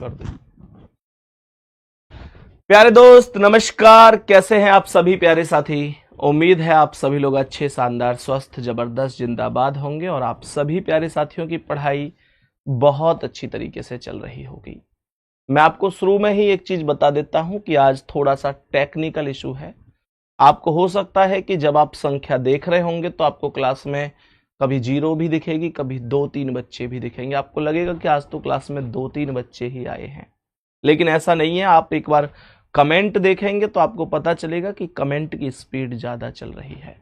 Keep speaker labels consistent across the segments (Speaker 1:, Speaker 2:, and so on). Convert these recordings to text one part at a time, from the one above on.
Speaker 1: कर दे। प्यारे दोस्त नमस्कार, कैसे हैं आप सभी प्यारे साथी। उम्मीद है आप सभी लोग अच्छे, शानदार, स्वस्थ, जबरदस्त, जिंदाबाद होंगे और आप सभी प्यारे साथियों की पढ़ाई बहुत अच्छी तरीके से चल रही होगी। मैं आपको शुरू में ही एक चीज बता देता हूं कि आज थोड़ा सा टेक्निकल इशू है। आपको हो सकता है कि जब आप संख्या देख रहे होंगे तो आपको क्लास में कभी 0 भी दिखेगी, कभी 2-3 बच्चे भी दिखेंगे। आपको लगेगा कि आज तो क्लास में 2-3 बच्चे ही आए हैं, लेकिन ऐसा नहीं है। आप एक बार कमेंट देखेंगे तो आपको पता चलेगा कि कमेंट की स्पीड ज्यादा चल रही है।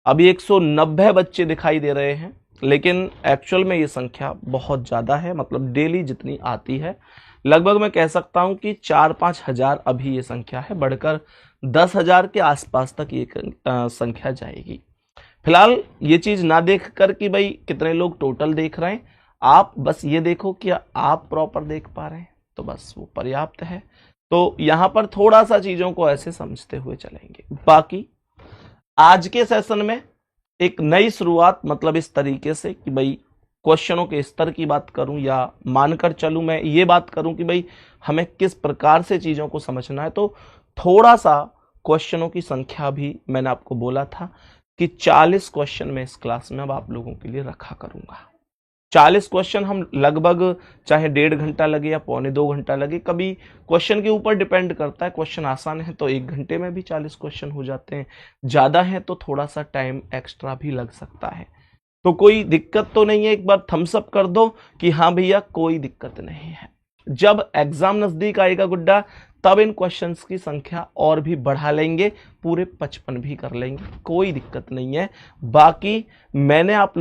Speaker 1: अभी 190 बच्चे दिखाई दे रहे हैं, लेकिन एक्चुअल में ये संख्या बहुत ज्यादा है। मतलब डेली जितनी आती है, लगभग मैं कह सकता हूं कि 4-5 हजार अभी ये संख्या है, बढ़कर 10,000 के आसपास तक ये संख्या जाएगी। फिलहाल ये चीज ना देख कर कि भाई कितने लोग टोटल देख रहे हैं, आप बस ये देखो कि आप प्रॉपर देख पा रहे हैं, तो बस वो पर्याप्त है। तो यहां पर थोड़ा सा चीजों को ऐसे समझते हुए चलेंगे। बाकी आज के सेशन में एक नई शुरुआत, मतलब इस तरीके से कि भाई क्वेश्चनों के स्तर की बात करूं या मानकर चलूं मैं ये बात करूं कि भाई हमें किस प्रकार से चीजों को समझना है। तो थोड़ा सा क्वेश्चनों की संख्या भी मैंने आपको बोला था कि 40 क्वेश्चन मैं इस क्लास में अब आप लोगों के लिए रखा करूंगा। 40 क्वेश्चन हम लगभग चाहे 1.5 घंटा लगे या 1.25-2 घंटा लगे, कभी क्वेश्चन के ऊपर डिपेंड करता है। क्वेश्चन आसान है तो 1 घंटे में भी 40 क्वेश्चन हो जाते हैं, ज्यादा है तो थोड़ा सा टाइम एक्स्ट्रा भी लग सकता है। तो कोई दिक्कत तो नहीं है। एक बार थम्स अप कर दो कि हाँ भैया कोई दिक्कत नहीं है। जब एग्जाम नजदीक आएगा गुड्डा, तब इन क्वेश्चंस की संख्या और भी बढ़ा लेंगे, पूरे 55 भी कर लेंगे, कोई दिक्कत नहीं है। बाकी मैंने आप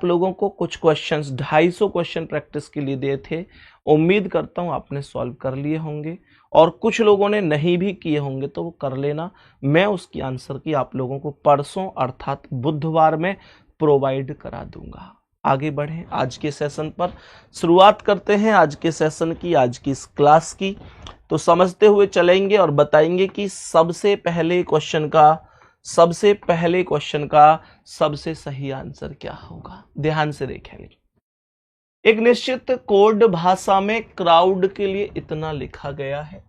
Speaker 1: लोगों को कुछ क्वेश्चंस 250 क्वेश्चन प्रैक्टिस के लिए दिए थे। उम्मीद करता हूं आपने सॉल्व कर लिए होंगे, और कुछ लोगों ने नहीं भी किए होंगे तो वो कर लेना। मैं उसकी आंसर की आप लोगों को परसों अर्थात बुधवार में प्रोवाइड करा दूंगा। आगे बढ़ें, आज के सेशन पर शुरुआत करते हैं। आज के सेशन की, आज की इस क्लास की तो समझते हुए चलेंगे और बताएंगे कि सबसे पहले क्वेश्चन का सबसे सही आंसर क्या होगा। ध्यान से देखेंगे। एक निश्चित कोड भाषा में क्राउड के लिए इतना लिखा गया है,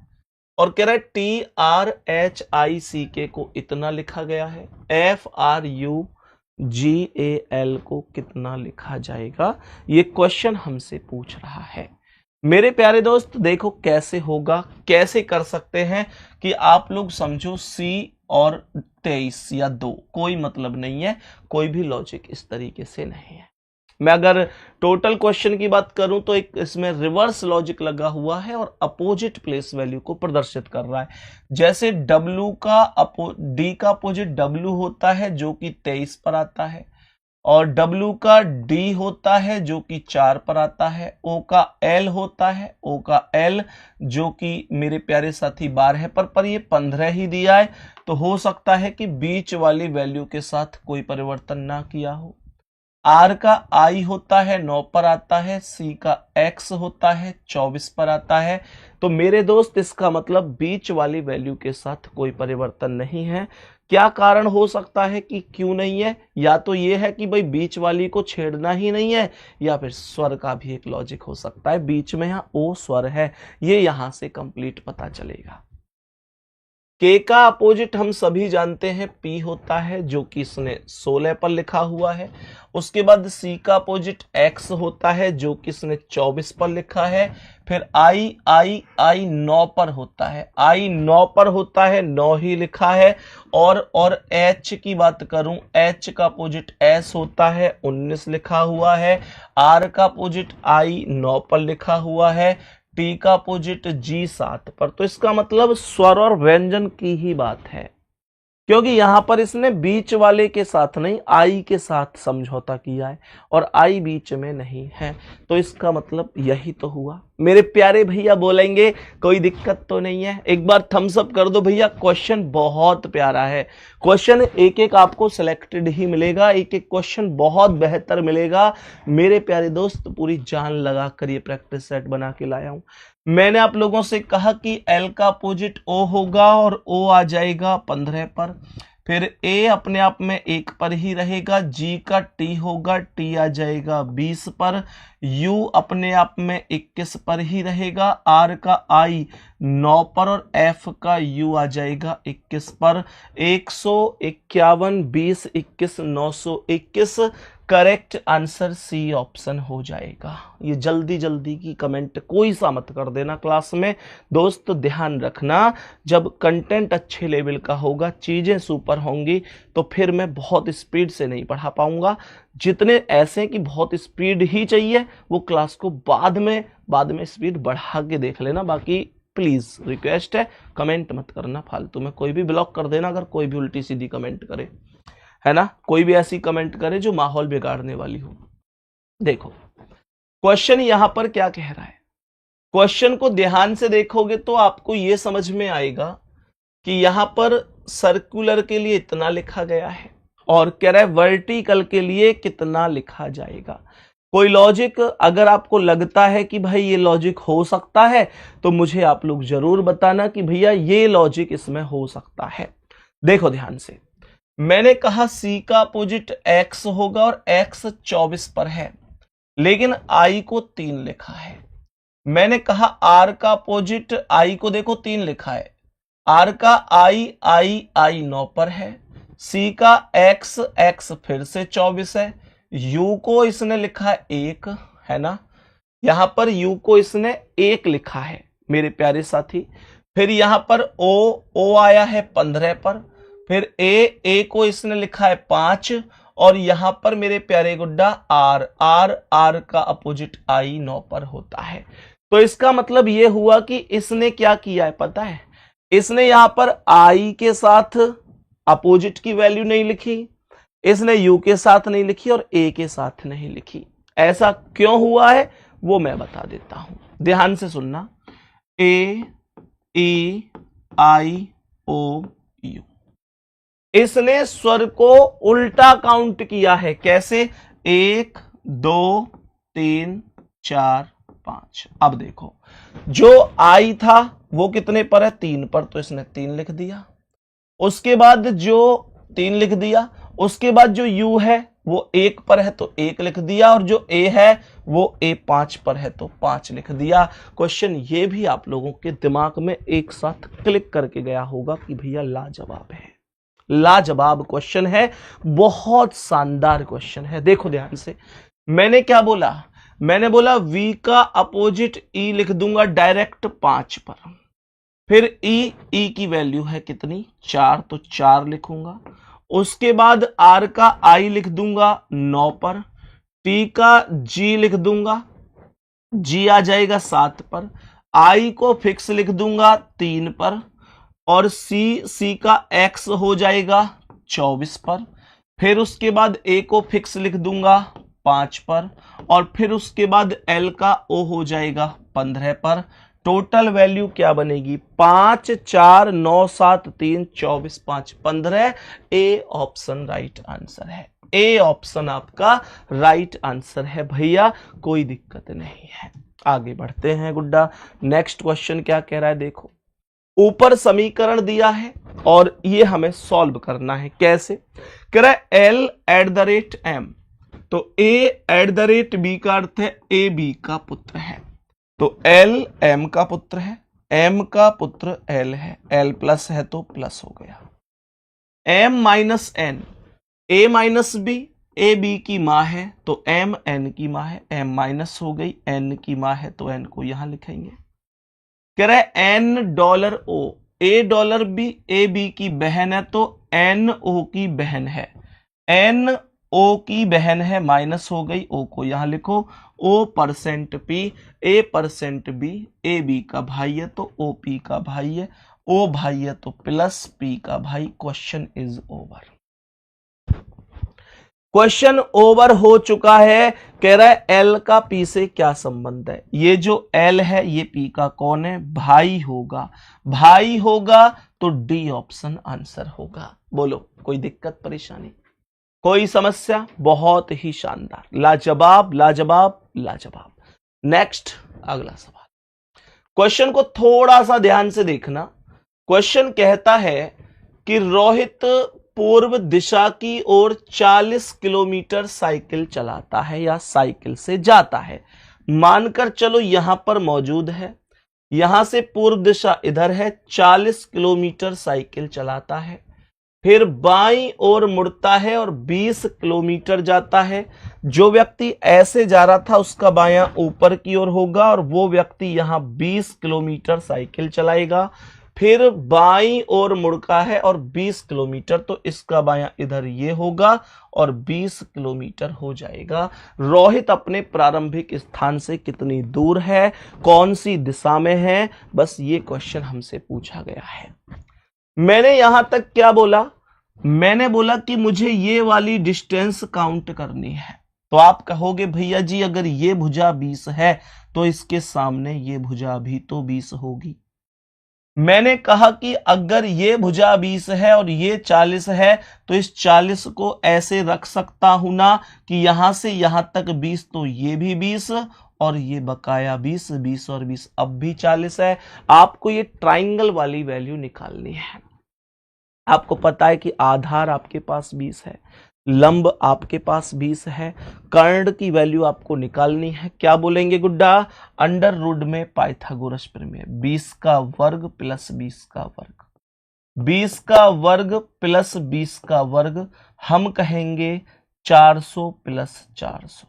Speaker 1: और कह रहा है TRHICK को इतना लिखा गया है, FRUGAL को कितना लिखा जाएगा। ये क्वेश्चन हमसे पूछ रहा है। मेरे प्यारे दोस्त देखो कैसे होगा, कैसे कर सकते हैं कि आप लोग समझो। C और 23 या 2 कोई मतलब नहीं है, कोई भी लॉजिक इस तरीके से नहीं है। मैं अगर टोटल क्वेश्चन की बात करूं तो एक इसमें रिवर्स लॉजिक लगा हुआ है और अपोजिट प्लेस वैल्यू को प्रदर्शित कर रहा है। जैसे D का अपोजिट W होता है जो कि 23 पर आता है, और W का D होता है जो कि 4 पर आता है, O का L होता है, O का L जो कि मेरे प्यारे साथी 12 पर ये 15 ही दिया है, तो हो सकता है कि बीच वाली वैल्यू के साथ कोई परिवर्तन ना किया हो। R का I होता है 9 पर आता है, C का X होता है 24 पर आता है। तो मेरे दोस्त इसका मतलब बीच वाली वैल्यू के साथ कोई परिवर्तन नहीं है। क्या कारण हो सकता है कि क्यों नहीं है? या तो ये है कि भाई बीच वाली को छेड़ना ही नहीं है, या फिर स्वर का भी एक लॉजिक हो सकता है। बीच में यहाँ O स्वर है, ये यहां से कंप्लीट पता चलेगा। K का अपोजिट हम सभी जानते हैं P होता है जो कि इसने 16 पर लिखा हुआ है। उसके बाद C का अपोजिट X होता है जो कि इसने 24 पर लिखा है। फिर I 9 पर होता है, I 9 पर होता है, 9 ही लिखा है। और H की बात करूं, H का अपोजिट S होता है, 19 लिखा हुआ है। R का अपोजिट I 9 पर लिखा हुआ है, T का अपोजिट G 7 पर। तो इसका मतलब स्वर और व्यंजन की ही बात है, क्योंकि यहां पर इसने बीच वाले के साथ नहीं, आई के साथ समझौता किया है, और आई बीच में नहीं है। तो इसका मतलब यही तो हुआ। मेरे प्यारे भैया बोलेंगे कोई दिक्कत तो नहीं है। एक बार थम्स अप कर दो भैया। क्वेश्चन बहुत प्यारा है, क्वेश्चन एक एक आपको सिलेक्टेड ही मिलेगा, एक एक क्वेश्चन बहुत बेहतर मिलेगा। मेरे प्यारे दोस्त पूरी जान लगा कर ये प्रैक्टिस सेट बना के लाया हूं। मैंने आप लोगों से कहा कि L का अपोजिट O होगा, और O आ जाएगा 15 पर। फिर a अपने आप में 1 पर ही रहेगा, g का t होगा, t आ जाएगा 20 पर, u अपने आप में 21 पर ही रहेगा, r का i 9 पर और f का u आ जाएगा 21 पर। 151 20 21 921 करेक्ट आंसर सी ऑप्शन हो जाएगा। ये जल्दी जल्दी की कमेंट कोई सा मत कर देना क्लास में। दोस्त ध्यान रखना, जब कंटेंट अच्छे लेवल का होगा, चीजें सुपर होंगी, तो फिर मैं बहुत स्पीड से नहीं पढ़ा पाऊंगा। जितने ऐसे कि बहुत स्पीड ही चाहिए, वो क्लास को बाद में स्पीड बढ़ा के देख लेना। बाकी प्लीज रिक्वेस्ट है, कमेंट मत करना फालतू में। कोई भी ब्लॉक कर देना अगर कोई भी उल्टी सीधी कमेंट करे, है ना, कोई भी ऐसी कमेंट करे जो माहौल बिगाड़ने वाली हो। देखो क्वेश्चन यहां पर क्या कह रहा है, क्वेश्चन को ध्यान से देखोगे तो आपको यह समझ में आएगा कि यहां पर सर्कुलर के लिए इतना लिखा गया है और कह रहा है वर्टिकल के लिए कितना लिखा जाएगा। कोई लॉजिक अगर आपको लगता है कि भाई ये लॉजिक हो सकता है, तो मुझे आप लोग जरूर बताना कि भैया ये लॉजिक इसमें हो सकता है। देखो ध्यान से, मैंने कहा C का अपोजिट X होगा और X 24 पर है, लेकिन I को 3 लिखा है। मैंने कहा R का अपोजिट I को देखो 3 लिखा है, R का I 9 पर है, C का X फिर से 24 है, U को इसने लिखा है 1, है ना, यहां पर U को इसने 1 लिखा है मेरे प्यारे साथी। फिर यहां पर O आया है 15 पर, फिर A को इसने लिखा है 5 और यहां पर मेरे प्यारे गुड्डा R का अपोजिट I 9 पर होता है। तो इसका मतलब यह हुआ कि इसने क्या किया है पता है, इसने यहां पर I के साथ अपोजिट की वैल्यू नहीं लिखी, इसने U के साथ नहीं लिखी और A के साथ नहीं लिखी। ऐसा क्यों हुआ है वो मैं बता देता हूं, ध्यान से सुनना। A E I O U, इसने स्वर को उल्टा काउंट किया है। कैसे? 1 2 3 4 5। अब देखो जो आई था वो कितने पर है? 3 पर, तो इसने 3 लिख दिया। उसके बाद जो 3 लिख दिया, उसके बाद जो यू है वो 1 पर है तो 1 लिख दिया, और जो ए है वो ए 5 पर है तो 5 लिख दिया। क्वेश्चन ये भी आप लोगों के दिमाग में एक साथ क्लिक करके गया होगा कि भैया लाजवाब है, लाजवाब क्वेश्चन है, बहुत शानदार क्वेश्चन है। देखो ध्यान से, मैंने क्या बोला? मैंने बोला V का अपोजिट E लिख दूंगा डायरेक्ट 5 पर, फिर E की वैल्यू है कितनी? 4, तो 4 लिखूंगा। उसके बाद R का I लिख दूंगा 9 पर, T का G लिख दूंगा, G आ जाएगा 7 पर, I को फिक्स लिख दूंगा 3 पर, और C का X हो जाएगा 24 पर, फिर उसके बाद A को फिक्स लिख दूंगा 5 पर, और फिर उसके बाद L का O हो जाएगा 15 पर। टोटल वैल्यू क्या बनेगी? 5 4 9 7 3 24 5 15। ए ऑप्शन राइट आंसर है, ए ऑप्शन आपका राइट आंसर है भैया, कोई दिक्कत नहीं है। आगे बढ़ते हैं गुड्डा, नेक्स्ट क्वेश्चन क्या कह रहा है? देखो ऊपर समीकरण दिया है और ये हमें सॉल्व करना है। कैसे? कह रहा है L @ M, तो A @ B का अर्थ है A B का पुत्र है, तो L M का पुत्र है, M का पुत्र L है, L प्लस है तो प्लस हो गया। M - N, A - B, A B की मां है तो M N की मां है, M माइनस हो गई, N की मां है तो N को यहां लिखेंगे। कह रहा है $N, A $B, A B की बहन है तो N O की बहन है, N O की बहन है, माइनस हो गई, O को यहां लिखो। O%P, A%B, A B का भाई है तो O P का भाई है, O भाई है तो प्लस P का भाई। Question is over, question over हो चुका है। कह रहा है L का P से क्या संबंध है? ये जो L है ये P का कौन है? भाई होगा, भाई होगा तो D ऑप्शन आंसर होगा। बोलो कोई दिक्कत परेशानी, कोई समस्या? बहुत ही शानदार, लाजवाब लाजवाब लाजवाब। नेक्स्ट अगला सवाल, क्वेश्चन को थोड़ा सा ध्यान से देखना। क्वेश्चन कहता है कि रोहित पूर्व दिशा की ओर 40 किलोमीटर साइकिल चलाता है या साइकिल से जाता है, मानकर चलो यहां पर मौजूद है, यहां से पूर्व दिशा इधर है, 40 किलोमीटर साइकिल चलाता है, फिर बाईं ओर मुड़ता है और 20 किलोमीटर जाता है। जो व्यक्ति ऐसे जा रहा था उसका बायां ऊपर की ओर होगा और वो व्यक्ति यहां 20 किलोमीटर साइकिल चलाएगा, फिर बाईं ओर मुड़का है और 20 किलोमीटर, तो इसका बायां इधर ये होगा और 20 किलोमीटर हो जाएगा। रोहित अपने प्रारंभिक स्थान से कितनी दूर है, कौन सी दिशा में है, बस ये क्वेश्चन हमसे पूछा गया है। मैंने यहां तक क्या बोला, मैंने बोला कि मुझे ये वाली डिस्टेंस काउंट करनी है। तो आप कहोगे भैया जी अगर ये भुजा 20 है तो इसके सामने ये भुजा भी तो 20 होगी। मैंने कहा कि अगर ये भुजा 20 है और ये 40 है तो इस 40 को ऐसे रख सकता हूं ना कि यहां से यहां तक 20, तो ये भी 20 और ये बकाया 20, 20 और 20 अब भी 40 है। आपको ये ट्राइंगल वाली वैल्यू निकालनी है। आपको पता है कि आधार आपके पास 20 है, लंब आपके पास 20 है, कर्ण की वैल्यू आपको निकालनी है। क्या बोलेंगे गुड्डा, अंडर रूट में पाइथागोरस प्रमेय, 20 का वर्ग प्लस 20 का वर्ग, 20 का वर्ग प्लस 20 का वर्ग, हम कहेंगे 400 प्लस 400,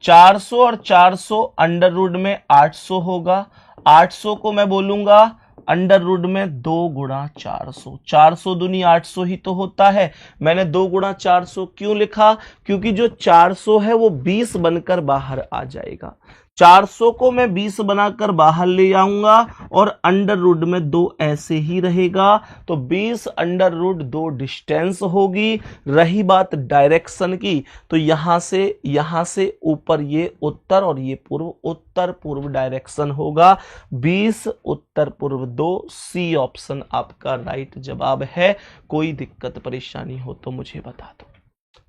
Speaker 1: 400 और 400 अंडर रूट में 800 होगा, 800 को मैं बोलूंगा अंडर रूट में 2 गुणा 400, 400 दूनी 800 ही तो होता है। मैंने 2 गुणा 400 क्यों लिखा, क्योंकि जो 400 है वो 20 बनकर बाहर आ जाएगा। 400 को मैं 20 बनाकर बाहर ले आऊंगा और अंडर रूट में 2 ऐसे ही रहेगा, तो 20 अंडर रूट 2 डिस्टेंस होगी। रही बात डायरेक्शन की, तो यहां से ऊपर ये उत्तर और ये पूर्व, उत्तर पूर्व डायरेक्शन होगा। 20 उत्तर पूर्व 2, सी ऑप्शन आपका राइट जवाब है। कोई दिक्कत परेशानी हो तो मुझे बता दो।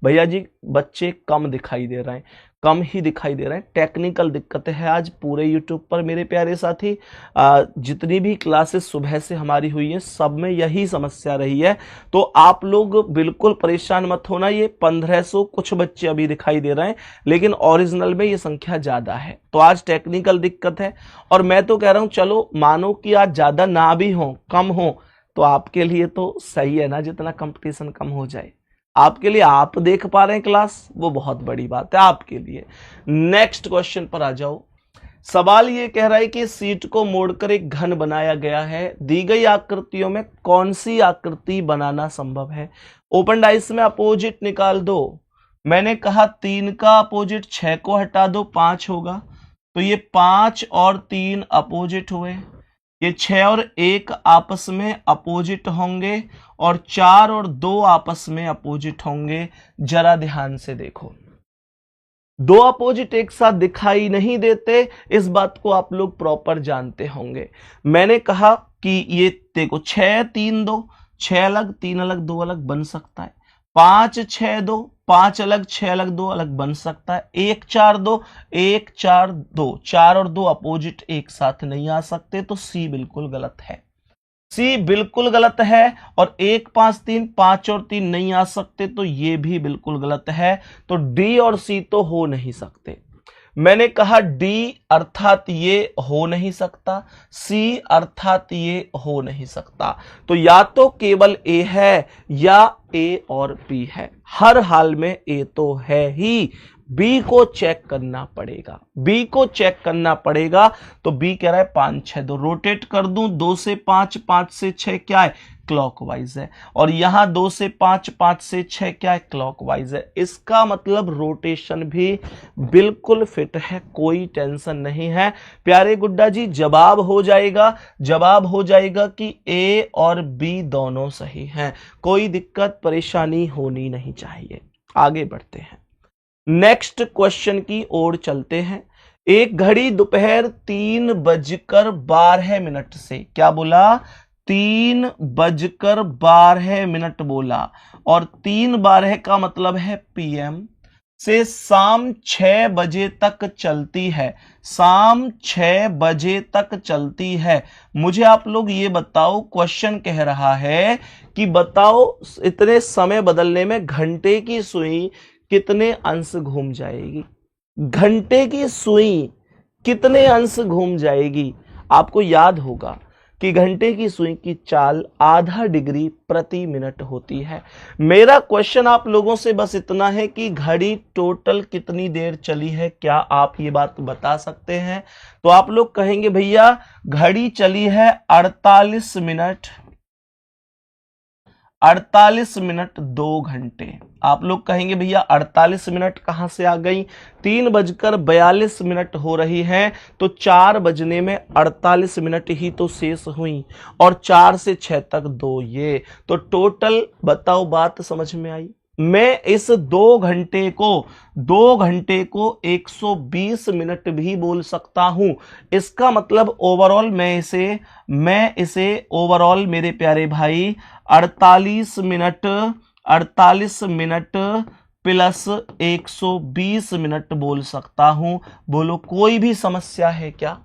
Speaker 1: भैया जी बच्चे कम दिखाई दे रहे हैं, कम ही दिखाई दे रहे हैं, टेक्निकल दिक्कत है आज पूरे यूट्यूब पर मेरे प्यारे साथी। जितनी भी क्लासेस सुबह से हमारी हुई है सब में यही समस्या रही है, तो आप लोग बिल्कुल परेशान मत होना। ये 1500 कुछ बच्चे अभी दिखाई दे रहे हैं, लेकिन ओरिजिनल में ये संख्या ज्यादा है, तो आज टेक्निकल दिक्कत है। और मैं तो कह रहा हूं चलो मानो कि आज ज्यादा ना भी हो, कम हो, तो आपके लिए तो सही है ना, जितना कंपटीशन कम हो जाए आपके लिए, आप देख पा रहे हैं क्लास, वो बहुत बड़ी बात है आपके लिए। नेक्स्ट क्वेश्चन पर आ जाओ। सवाल ये कह रहा है कि सीट को मोड़कर एक घन बनाया गया है, दी गई आकृतियों में कौन सी आकृति बनाना संभव है। ओपन डाइस में अपोजिट निकाल दो। मैंने कहा 3 का अपोजिट 6 को हटा दो, 5 होगा, तो ये 5 और 3 अपोजिट हुए, ये 6 और 1 आपस में अपोजिट होंगे और 4 और 2 आपस में अपोजिट होंगे। जरा ध्यान से देखो, 2 अपोजिट एक साथ दिखाई नहीं देते, इस बात को आप लोग प्रॉपर जानते होंगे। मैंने कहा कि ये देखो 6 3 2, 6 अलग 3 अलग 2 अलग बन सकता है, 5 6 2, 5 अलग 6 अलग 2 अलग बन सकता है, 1 4 2, 1 4 2, 4 और 2 अपोजिट एक साथ नहीं आ सकते, तो सी बिल्कुल गलत है, सी बिल्कुल गलत है। और 1 5 3, 5 और 3 नहीं आ सकते, तो ये भी बिल्कुल गलत है, तो डी और सी तो हो नहीं सकते। मैंने कहा डी अर्थात ये हो नहीं सकता, सी अर्थात ये हो नहीं सकता, तो या तो केवल ए है या ए और बी है, हर हाल में ए तो है ही, बी को चेक करना पड़ेगा, बी को चेक करना पड़ेगा। तो बी कह रहा है 5 6 2, रोटेट कर दूं 2 से 5, 5 से 6 क्या है, क्लॉकवाइज है, और यहां 2 से 5, 5 से 6 क्या है, क्लॉकवाइज है। इसका मतलब रोटेशन भी बिल्कुल फिट है, कोई टेंशन नहीं है प्यारे गुड्डा जी। जवाब हो जाएगा, जवाब हो जाएगा कि ए और बी दोनों सही हैं, कोई दिक्कत परेशानी होनी नहीं चाहिए। आगे बढ़ते हैं, नेक्स्ट क्वेश्चन की ओर चलते हैं। एक घड़ी दोपहर 3:12 से, क्या बोला, 3:12 बोला, और 3:12 का मतलब है पीएम, से शाम 6 बजे तक चलती है, शाम 6 बजे तक चलती है। मुझे आप लोग ये बताओ, क्वेश्चन कह रहा है कि बताओ इतने समय बदलने में घंटे की सुई कितने अंश घूम जाएगी, घंटे की सुई कितने अंश घूम जाएगी। आपको याद होगा कि घंटे की सुई की चाल आधा डिग्री प्रति मिनट होती है। मेरा क्वेश्चन आप लोगों से बस इतना है कि घड़ी टोटल कितनी देर चली है, क्या आप ये बात बता सकते हैं? तो आप लोग कहेंगे भैया घड़ी चली है 48 मिनट, 48 मिनट 2 घंटे। आप लोग कहेंगे भैया 48 मिनट कहां से आ गई, 3:42 हो रही है, तो 4 बजने में 48 मिनट ही तो शेष हुई, और 4 से 6 तक 2, ये तो टोटल बताओ, बात समझ में आई? मैं इस 2 घंटे को 120 मिनट भी बोल सकता हूं। इसका मतलब ओवरऑल मैं इसे ओवरऑल मेरे प्यारे भाई 48 मिनट प्लस 120 मिनट बोल सकता हूं। बोलो कोई भी समस्या है क्या?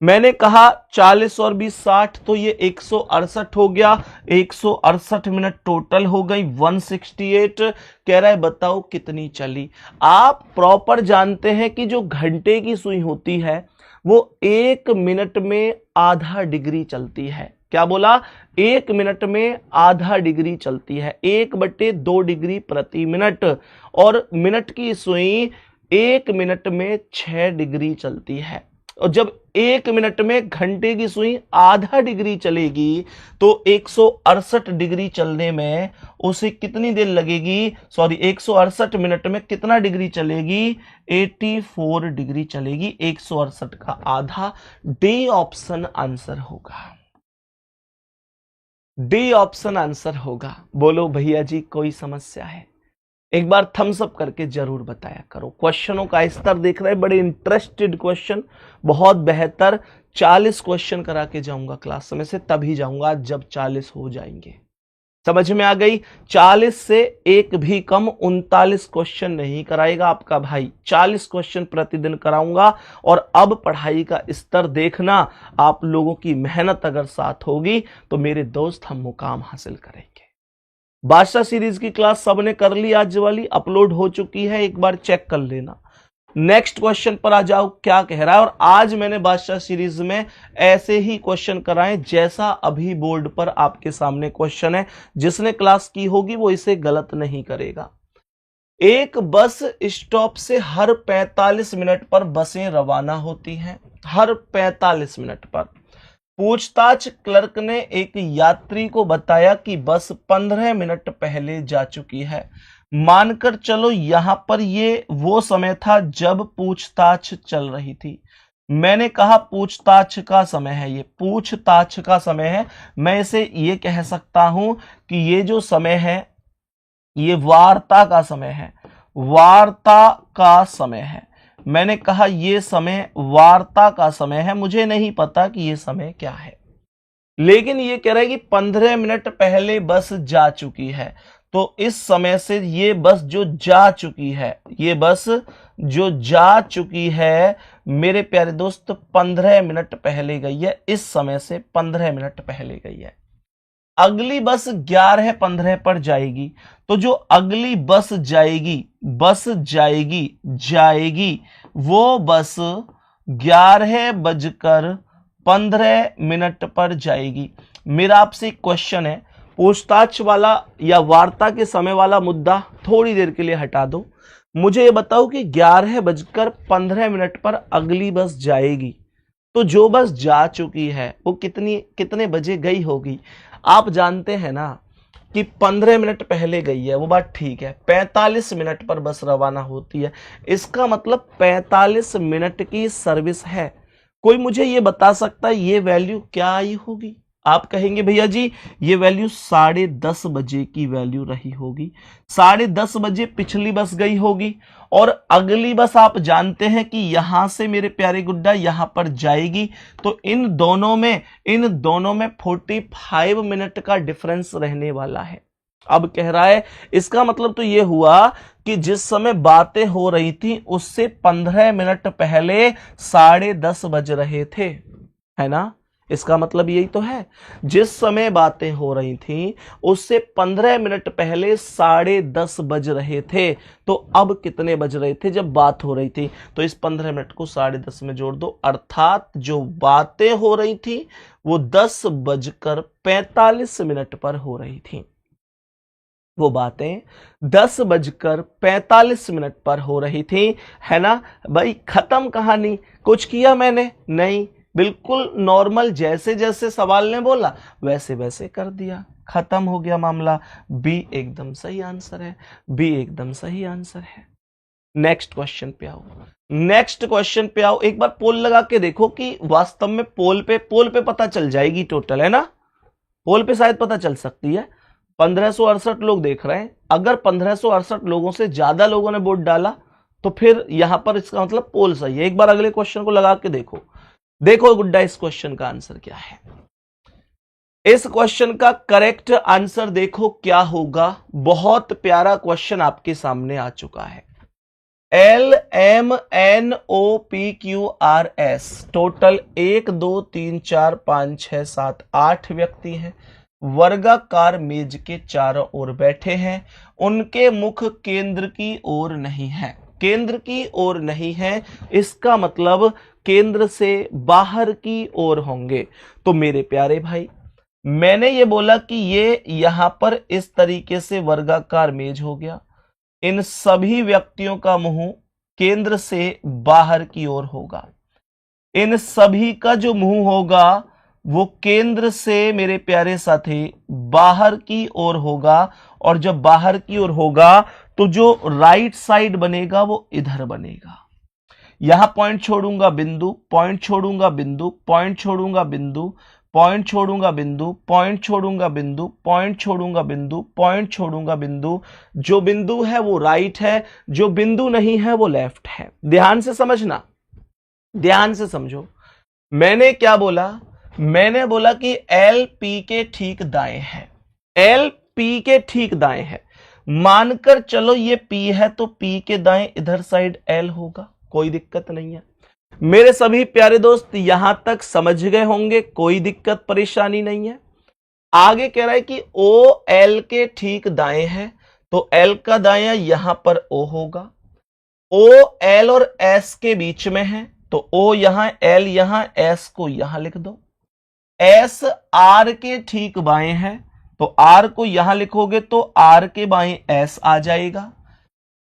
Speaker 1: मैंने कहा 40 और 20 60, तो ये 168 हो गया, 168 मिनट टोटल हो गई, 168। कह रहा है बताओ कितनी चली। आप प्रॉपर जानते हैं कि जो घंटे की सुई होती है वो 1 मिनट में आधा डिग्री चलती है। क्या बोला? 1 मिनट में आधा डिग्री चलती है, 1/2 डिग्री प्रति मिनट, और मिनट की सुई 1 मिनट में 6 डिग्री चलती है। और जब 1 मिनट में घंटे की सुई आधा डिग्री चलेगी तो 168 डिग्री चलने में उसे कितनी देर लगेगी? 168 मिनट में कितना डिग्री चलेगी? 84 डिग्री चलेगी, 168 का आधा। डी ऑप्शन आंसर होगा, डी ऑप्शन आंसर होगा। बोलो भैया जी कोई समस्या है? एक बार थम्स अप करके जरूर बताया करो। क्वेश्चनों का स्तर देख रहे हैं, बड़े इंटरेस्टेड क्वेश्चन, बहुत बेहतर। 40 क्वेश्चन करा के जाऊंगा क्लास में से, तभी जाऊंगा जब 40 हो जाएंगे। समझ में आ गई? 40 से एक भी कम 39 क्वेश्चन नहीं कराएगा आपका भाई, 40 क्वेश्चन प्रतिदिन कराऊंगा। और अब पढ़ाई का स्तर देखना, आप लोगों की मेहनत अगर साथ होगी तो मेरे दोस्त हम मुकाम हासिल करेंगे। बादशाह सीरीज की क्लास सबने कर ली, आज वाली अपलोड हो चुकी है, एक बार चेक कर लेना। नेक्स्ट क्वेश्चन पर आ जाओ, क्या कह रहा है। और आज मैंने बादशाह सीरीज में ऐसे ही क्वेश्चन कराए जैसा अभी बोर्ड पर आपके सामने क्वेश्चन है। जिसने क्लास की होगी वो इसे गलत नहीं करेगा। एक बस स्टॉप से हर 45 मिनट पर बसें रवाना होती हैं, हर 45 मिनट पर। पूछताछ क्लर्क ने एक यात्री को बताया कि बस 15 मिनट पहले जा चुकी है। मानकर चलो यहां पर ये वो समय था जब पूछताछ चल रही थी। मैंने कहा पूछताछ का समय है, ये पूछताछ का समय है। मैं इसे ये कह सकता हूं कि ये जो समय है ये वार्ता का समय है, वार्ता का समय है। मैंने कहा ये समय वार्ता का समय है। मुझे नहीं पता कि ये समय क्या है, लेकिन ये कह रहा है कि 15 मिनट पहले बस जा चुकी है। तो इस समय से ये बस जो जा चुकी है, ये बस जो जा चुकी है मेरे प्यारे दोस्त 15 मिनट पहले गई है। इस समय से 15 मिनट पहले गई है। अगली बस 11:15 पर जाएगी। तो जो अगली बस जाएगी वो बस 11:15 पर जाएगी। मेरा आपसे एक क्वेश्चन है, पूछताछ वाला या वार्ता के समय वाला मुद्दा थोड़ी देर के लिए हटा दो। मुझे ये बताओ कि 11:15 पर अगली बस जाएगी, तो जो बस जा चुकी है वो कितने बजे गई होगी? आप जानते हैं ना कि 15 मिनट पहले गई है, वो बात ठीक है। 45 मिनट पर बस रवाना होती है, इसका मतलब 45 मिनट की सर्विस है। कोई मुझे ये बता सकता है ये वैल्यू क्या आई होगी? आप कहेंगे भैया जी ये वैल्यू 10:30 बजे की वैल्यू रही होगी। 10:30 बजे पिछली बस गई होगी, और अगली बस आप जानते हैं कि यहां से मेरे प्यारे गुड्डा यहां पर जाएगी। तो इन दोनों में 45 मिनट का डिफरेंस रहने वाला है। अब कह रहा है इसका मतलब तो ये हुआ कि जिस समय बातें हो रही थी उससे 15 मिनट पहले 10:30 बज रहे थे, है ना। इसका मतलब यही तो है, जिस समय बातें हो रही थी उससे 15 मिनट पहले 10:30 बज रहे थे। तो अब कितने बज रहे थे जब बात हो रही थी? तो इस 15 मिनट को 10:30 में जोड़ दो, अर्थात जो बातें हो रही थी वो 10:45 पर हो रही थी। वो बातें 10:45 पर हो रही थी, है ना भाई। खत्म कहानी। कुछ किया मैंने नहीं, बिल्कुल नॉर्मल जैसे जैसे सवाल ने बोला वैसे वैसे कर दिया, खत्म हो गया मामला। बी एकदम सही आंसर है, बी एकदम सही आंसर है। नेक्स्ट क्वेश्चन पे आओ, नेक्स्ट क्वेश्चन पे आओ। एक बार पोल लगा के देखो कि वास्तव में पोल पे पता चल जाएगी टोटल, है ना। पोल पे शायद पता चल सकती है। 1568 लोग देख रहे हैं, अगर 1568 लोगों से ज्यादा लोगों ने वोट डाला तो फिर यहां पर इसका मतलब पोल सही है। एक बार अगले क्वेश्चन को लगा के देखो, देखो गुड्डा इस क्वेश्चन का आंसर क्या है। इस क्वेश्चन का करेक्ट आंसर देखो क्या होगा। बहुत प्यारा क्वेश्चन आपके सामने आ चुका है। LMNOPQRS टोटल 1 2 3 4 5 6 7 8 व्यक्ति हैं। वर्गाकार मेज के चारों ओर बैठे हैं। उनके मुख केंद्र की ओर नहीं है, केंद्र की ओर नहीं है, इसका मतलब केंद्र से बाहर की ओर होंगे। तो मेरे प्यारे भाई, मैंने ये बोला कि ये यहां पर इस तरीके से वर्गाकार मेज हो गया। इन सभी व्यक्तियों का मुंह केंद्र से बाहर की ओर होगा। इन सभी का जो मुंह होगा वो केंद्र से मेरे प्यारे साथी बाहर की ओर होगा। और जब बाहर की ओर होगा तो जो राइट साइड बनेगा वो इधर बनेगा। यहां पॉइंट छोड़ूंगा बिंदु, पॉइंट छोड़ूंगा बिंदु, पॉइंट छोड़ूंगा बिंदु, पॉइंट छोड़ूंगा बिंदु, पॉइंट छोड़ूंगा बिंदु, पॉइंट छोड़ूंगा बिंदु, पॉइंट छोड़ूंगा बिंदु। जो बिंदु है वो राइट है, जो बिंदु नहीं है वो लेफ्ट है। ध्यान से समझना, ध्यान से समझो। मैंने क्या बोला? मैंने बोला कि एल पी के ठीक दाएं है, एल पी के ठीक दाएं है। मानकर चलो ये पी है तो पी के दाएं इधर साइड एल होगा, कोई दिक्कत नहीं है। मेरे सभी प्यारे दोस्त यहां तक समझ गए होंगे, कोई दिक्कत परेशानी नहीं है। आगे कह रहा है कि ओ एल के ठीक दाएं है, तो एल का दायां यहां पर ओ होगा। ओ एल और एस के बीच में है, तो ओ यहां, एल यहां, एस को यहां लिख दो। एस आर के ठीक बाएं है, तो आर को यहां लिखोगे तो आर के बाएं एस आ जाएगा।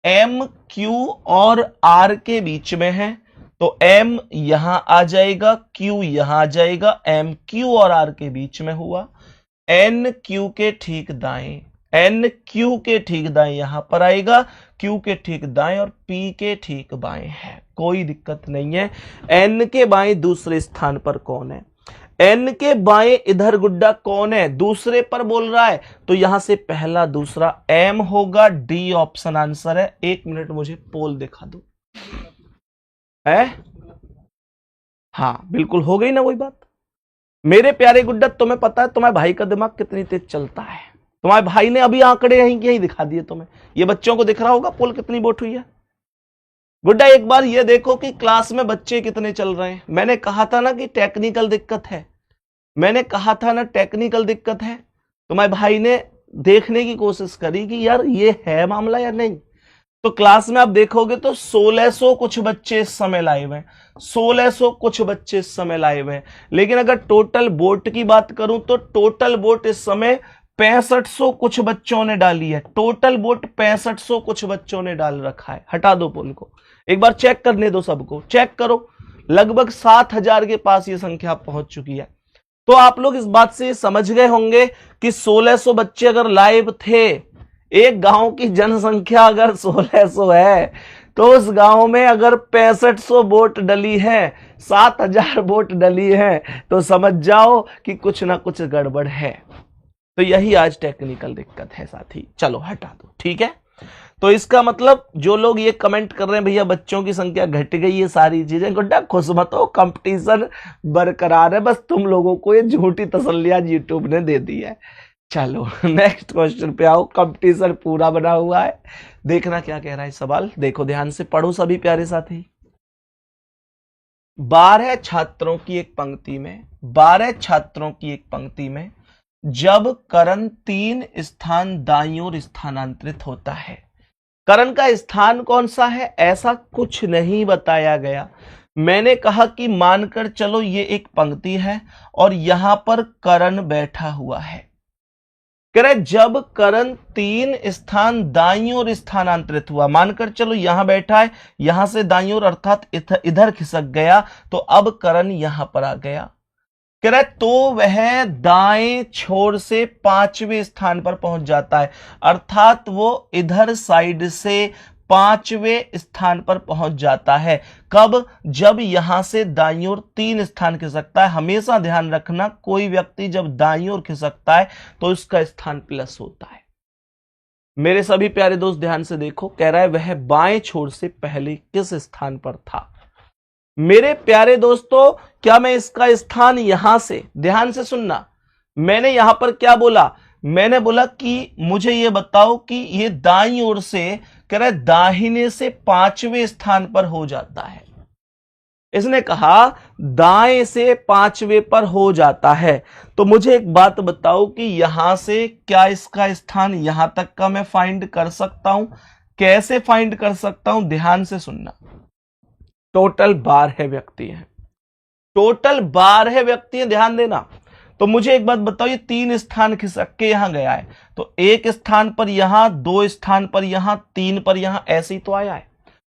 Speaker 1: एम क्यू और आर के बीच में है, तो एम यहां आ जाएगा, क्यू यहां आ जाएगा। एम क्यू और आर के बीच में हुआ। एन क्यू के ठीक दाएं, एन क्यू के ठीक दाएं यहां पर आएगा, क्यू के ठीक दाएं और पी के ठीक बाएं है, कोई दिक्कत नहीं है। एन के बाएं दूसरे स्थान पर कौन है? एन के बाएं इधर गुड्डा कौन है? दूसरे पर बोल रहा है, तो यहां से पहला दूसरा एम होगा। डी ऑप्शन आंसर है। 1 मिनट मुझे पोल दिखा दो है। हाँ बिल्कुल हो गई ना वही बात। मेरे प्यारे गुड्डा, तुम्हें पता है तुम्हारे भाई का दिमाग कितनी तेज चलता है। तुम्हारे भाई ने अभी आंकड़े यहीं दिखा दिए तुम्हें। ये बच्चों को दिख रहा होगा पोल कितनी वोट हुई है। गुड्डा एक बार ये देखो कि क्लास में बच्चे कितने चल रहे हैं। मैंने कहा था ना कि टेक्निकल दिक्कत है, मैंने कहा था ना टेक्निकल दिक्कत है। तुम्हारे भाई ने देखने की कोशिश करी कि यार ये है मामला या नहीं। तो क्लास में आप देखोगे तो 1600 कुछ बच्चे इस समय लाइव हैं, 1600 कुछ बच्चे इस समय लाइव हैं। लेकिन अगर टोटल वोट की बात करूं तो टोटल वोट इस समय 6500 कुछ बच्चों ने डाली है। टोटल वोट 6500 कुछ बच्चों ने डाल रखा है। हटा दो पोल को, एक बार चेक करने दो, सबको चेक करो। लगभग 7000 के पास ये संख्या पहुंच चुकी है। तो आप लोग इस बात से समझ गए होंगे कि 1600 बच्चे अगर लाइव थे, एक गांव की जनसंख्या अगर 1600 है, तो उस गांव में अगर 6500 वोट डली है, 7000 वोट डली है, तो समझ जाओ कि कुछ ना कुछ गड़बड़ है। तो यही आज टेक्निकल दिक्कत है साथी। चलो हटा दो, ठीक है। तो इसका मतलब जो लोग ये कमेंट कर रहे हैं भैया बच्चों की संख्या घट गई, ये सारी चीजें, गुड्डा खुश मत हो, कंपटीशन बरकरार है। बस तुम लोगों को ये झूठी तसल्लियां यूट्यूब ने दे दी है। चलो नेक्स्ट क्वेश्चन पे आओ। कंपटीशन पूरा बना हुआ है, देखना क्या कह रहा है सवाल। देखो ध्यान से पढ़ो सभी प्यारे साथी। 12 छात्रों की एक पंक्ति में, 12 छात्रों की एक पंक्ति में जब करण 3 स्थान दाईं ओर स्थानांतरित होता है, करण का स्थान कौन सा है ऐसा कुछ नहीं बताया गया। मैंने कहा कि मानकर चलो ये एक पंक्ति है और यहां पर करण बैठा हुआ है। कह रहे जब करण 3 स्थान दाईं ओर स्थानांतरित हुआ, मानकर चलो यहां बैठा है, यहां से दाईं ओर अर्थात इधर खिसक गया, तो अब करण यहां पर आ गया। कह रहा है तो वह दाएं छोर से 5वें स्थान पर पहुंच जाता है, अर्थात वो इधर साइड से 5वें स्थान पर पहुंच जाता है। कब? जब यहां से दाईं ओर 3 स्थान खिसकता है। हमेशा ध्यान रखना, कोई व्यक्ति जब दाईं ओर खिसकता है तो उसका स्थान प्लस होता है। मेरे सभी प्यारे दोस्त ध्यान से देखो, कह रहा है वह बाएं छोर से पहले किस स्थान पर था। मेरे प्यारे दोस्तों, क्या मैं इसका स्थान यहां से, ध्यान से सुनना, मैंने यहां पर क्या बोला, मैंने बोला कि मुझे यह बताओ कि ये दाईं ओर से, कह रहा है दाहिने से 5वें स्थान पर हो जाता है। इसने कहा दाएं से 5वें पर हो जाता है, तो मुझे एक बात बताओ कि यहां से क्या इसका स्थान यहां तक का मैं फाइंड कर सकता हूं? कैसे फाइंड कर सकता हूं? ध्यान से सुनना। टोटल 12 व्यक्ति हैं, टोटल 12 व्यक्ति हैं, ध्यान देना। तो मुझे एक बात बताओ, ये 3 स्थान खिसक के यहां गया है, तो 1 स्थान पर यहां, 2 स्थान पर यहां, 3 पर यहां, ऐसे ही तो आया है।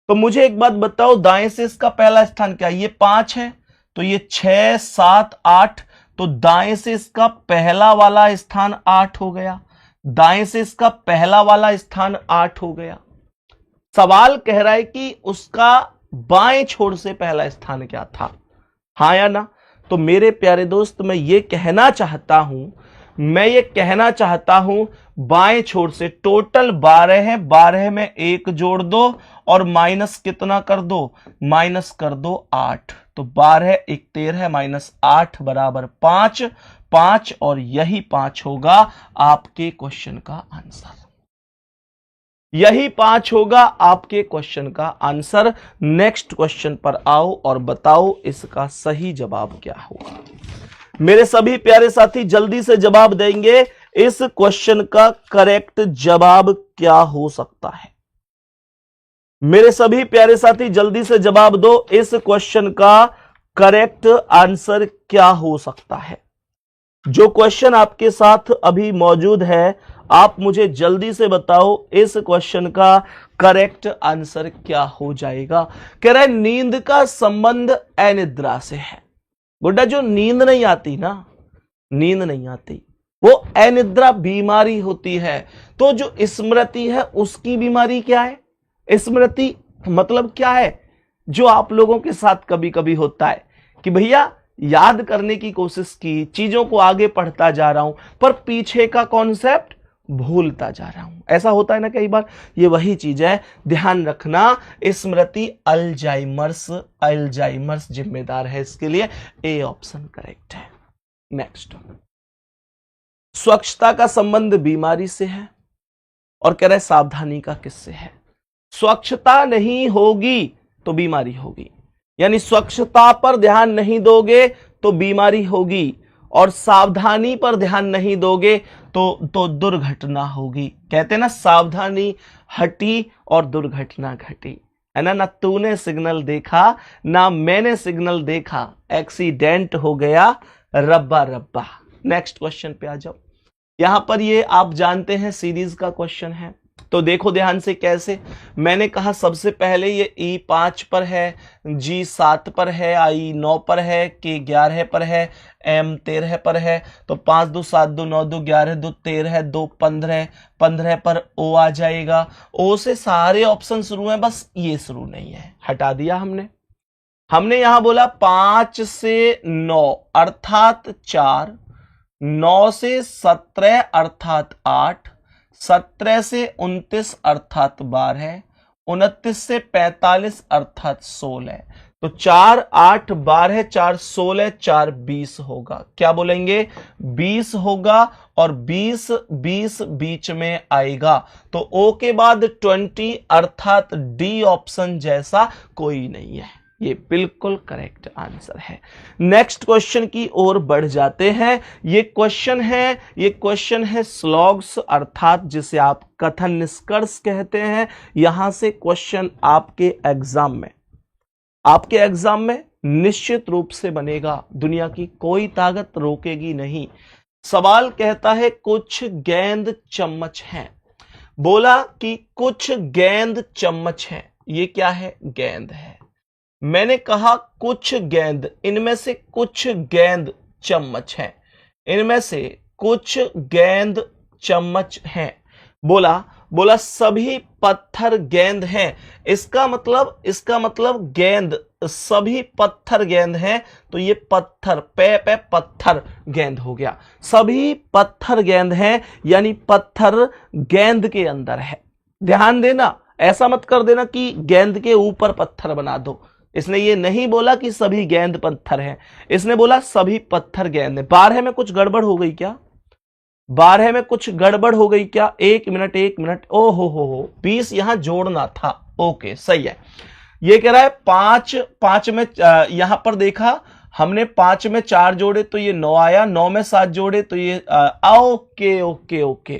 Speaker 1: तो मुझे एक बात बताओ, दाएं से इसका पहला स्थान क्या है? ये 5 है, तो ये 6, 7, 8, तो दाएं से इसका पहला वाला स्थान 8 हो गया, दाएं से इसका पहला वाला स्थान 8 हो गया। सवाल कह रहा है कि उसका बाएं छोर से पहला स्थान क्या था, हाँ या ना? तो मेरे प्यारे दोस्त, मैं ये कहना चाहता हूं बाएं छोर से टोटल 12 है, 12 में 1 जोड़ दो और माइनस कितना कर दो, माइनस कर दो 8, तो 12 1 13 माइनस 8 बराबर 5, 5 और यही 5 होगा आपके क्वेश्चन का आंसर। यही 5 होगा आपके क्वेश्चन का आंसर। नेक्स्ट क्वेश्चन पर आओ और बताओ इसका सही जवाब क्या होगा। मेरे सभी प्यारे साथी जल्दी से जवाब देंगे, इस क्वेश्चन का करेक्ट जवाब क्या हो सकता है। मेरे सभी प्यारे साथी जल्दी से जवाब दो, इस क्वेश्चन का करेक्ट आंसर क्या हो सकता है। जो क्वेश्चन आपके साथ अभी मौजूद है, आप मुझे जल्दी से बताओ इस क्वेश्चन का करेक्ट आंसर क्या हो जाएगा। कह रहा है नींद का संबंध अनिद्रा से है। गुड्डा, जो नींद नहीं आती ना, नींद नहीं आती, वो अनिद्रा बीमारी होती है। तो जो स्मृति है उसकी बीमारी क्या है? स्मृति मतलब क्या है? जो आप लोगों के साथ कभी कभी होता है कि भैया याद करने की कोशिश की, चीजों को आगे पढ़ता जा रहा हूं, पर पीछे का कॉन्सेप्ट भूलता जा रहा हूं। ऐसा होता है ना कई बार, ये वही चीज है। ध्यान रखना, स्मृति अल्जाइमर्स जिम्मेदार है इसके लिए। ए ऑप्शन करेक्ट है। नेक्स्ट, स्वच्छता का संबंध बीमारी से है और कह रहे सावधानी का किससे है? स्वच्छता नहीं होगी तो बीमारी होगी, यानी स्वच्छता पर ध्यान नहीं दोगे तो बीमारी होगी, और सावधानी पर ध्यान नहीं दोगे तो दुर्घटना होगी। कहते ना, सावधानी हटी और दुर्घटना घटी, है ना। ना तूने सिग्नल देखा ना मैंने सिग्नल देखा, एक्सीडेंट हो गया रब्बा रब्बा। नेक्स्ट क्वेश्चन पे आ जाओ। यहां पर ये आप जानते हैं सीरीज का क्वेश्चन है, तो देखो ध्यान से कैसे। मैंने कहा सबसे पहले ये ई 5 पर है, जी 7 पर है, आई 9 पर है, के 11 पर है, एम 13 पर है। तो 5 2 7 2 9 2 11 2 13 2 15, 15 पर ओ आ जाएगा। ओ से सारे ऑप्शन शुरू हैं, बस ये शुरू नहीं है, हटा दिया हमने यहां बोला 5 से 9 अर्थात 4, 9 से 17 अर्थात 8, 17 से 29 अर्थात 12, 29 से 45 अर्थात 16, तो 4 8 12 4 16 4 20 होगा। क्या बोलेंगे? 20 होगा और 20 20 बीच में आएगा, तो ओ के बाद 20 अर्थात डी ऑप्शन जैसा कोई नहीं है। ये बिल्कुल करेक्ट आंसर है। नेक्स्ट क्वेश्चन की ओर बढ़ जाते हैं। ये क्वेश्चन है स्लॉग्स अर्थात जिसे आप कथन निष्कर्ष कहते हैं। यहां से क्वेश्चन आपके एग्जाम में निश्चित रूप से बनेगा, दुनिया की कोई ताकत रोकेगी नहीं। सवाल कहता है कुछ गेंद चम्मच हैं। बोला कि कुछ गेंद चम्मच हैं। ये क्या है? गेंद है। मैंने कहा कुछ गेंद, इनमें से कुछ गेंद चम्मच हैं, इनमें से कुछ गेंद चम्मच हैं। बोला सभी पत्थर गेंद हैं। इसका मतलब गेंद, सभी पत्थर गेंद हैं, तो ये पत्थर पे पत्थर गेंद हो गया। सभी पत्थर गेंद हैं यानी पत्थर गेंद के अंदर है। ध्यान देना, ऐसा मत कर देना कि गेंद के ऊपर पत्थर बना दो। इसने ये नहीं बोला कि सभी गेंद पत्थर हैं, इसने बोला सभी पत्थर गेंद है। 12 में कुछ गड़बड़ हो गई क्या? 12 में कुछ गड़बड़ हो गई क्या? एक मिनट, ओ हो 20 यहां जोड़ना था। ओके, सही है। ये कह रहा है 5 में यहां पर देखा हमने 5 में 4 जोड़े तो ये 9 आया, 9 में 7 जोड़े तो ये ओके।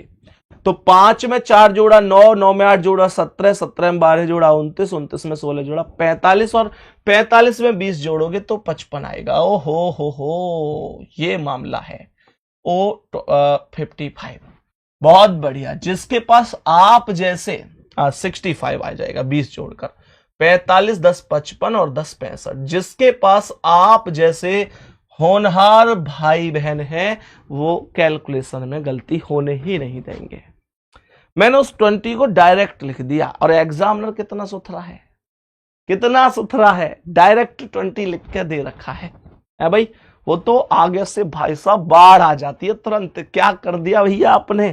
Speaker 1: तो 5 में 4 जोड़ा 9, 9 में 8 जोड़ा 17, 17 में 12 जोड़ा 29, 29 में 16 जोड़ा 45 और 45 में 20 जोड़ोगे तो 55 आएगा। ओ हो, ये मामला है। 55। बहुत बढ़िया। जिसके पास आप जैसे 65 आ जाएगा 20 जोड़कर, 45 10 55 और 10 65। जिसके पास आप जैसे होनहार भाई बहन हैं वो कैलकुलेशन में गलती होने ही नहीं देंगे। मैंने उस 20 को डायरेक्ट लिख दिया और एग्जामिनर कितना सुथरा है, डायरेक्ट 20 लिख के दे रखा है भाई। वो तो आगे से भाई साहब बाढ़ आ जाती है तुरंत। क्या कर दिया भैया आपने,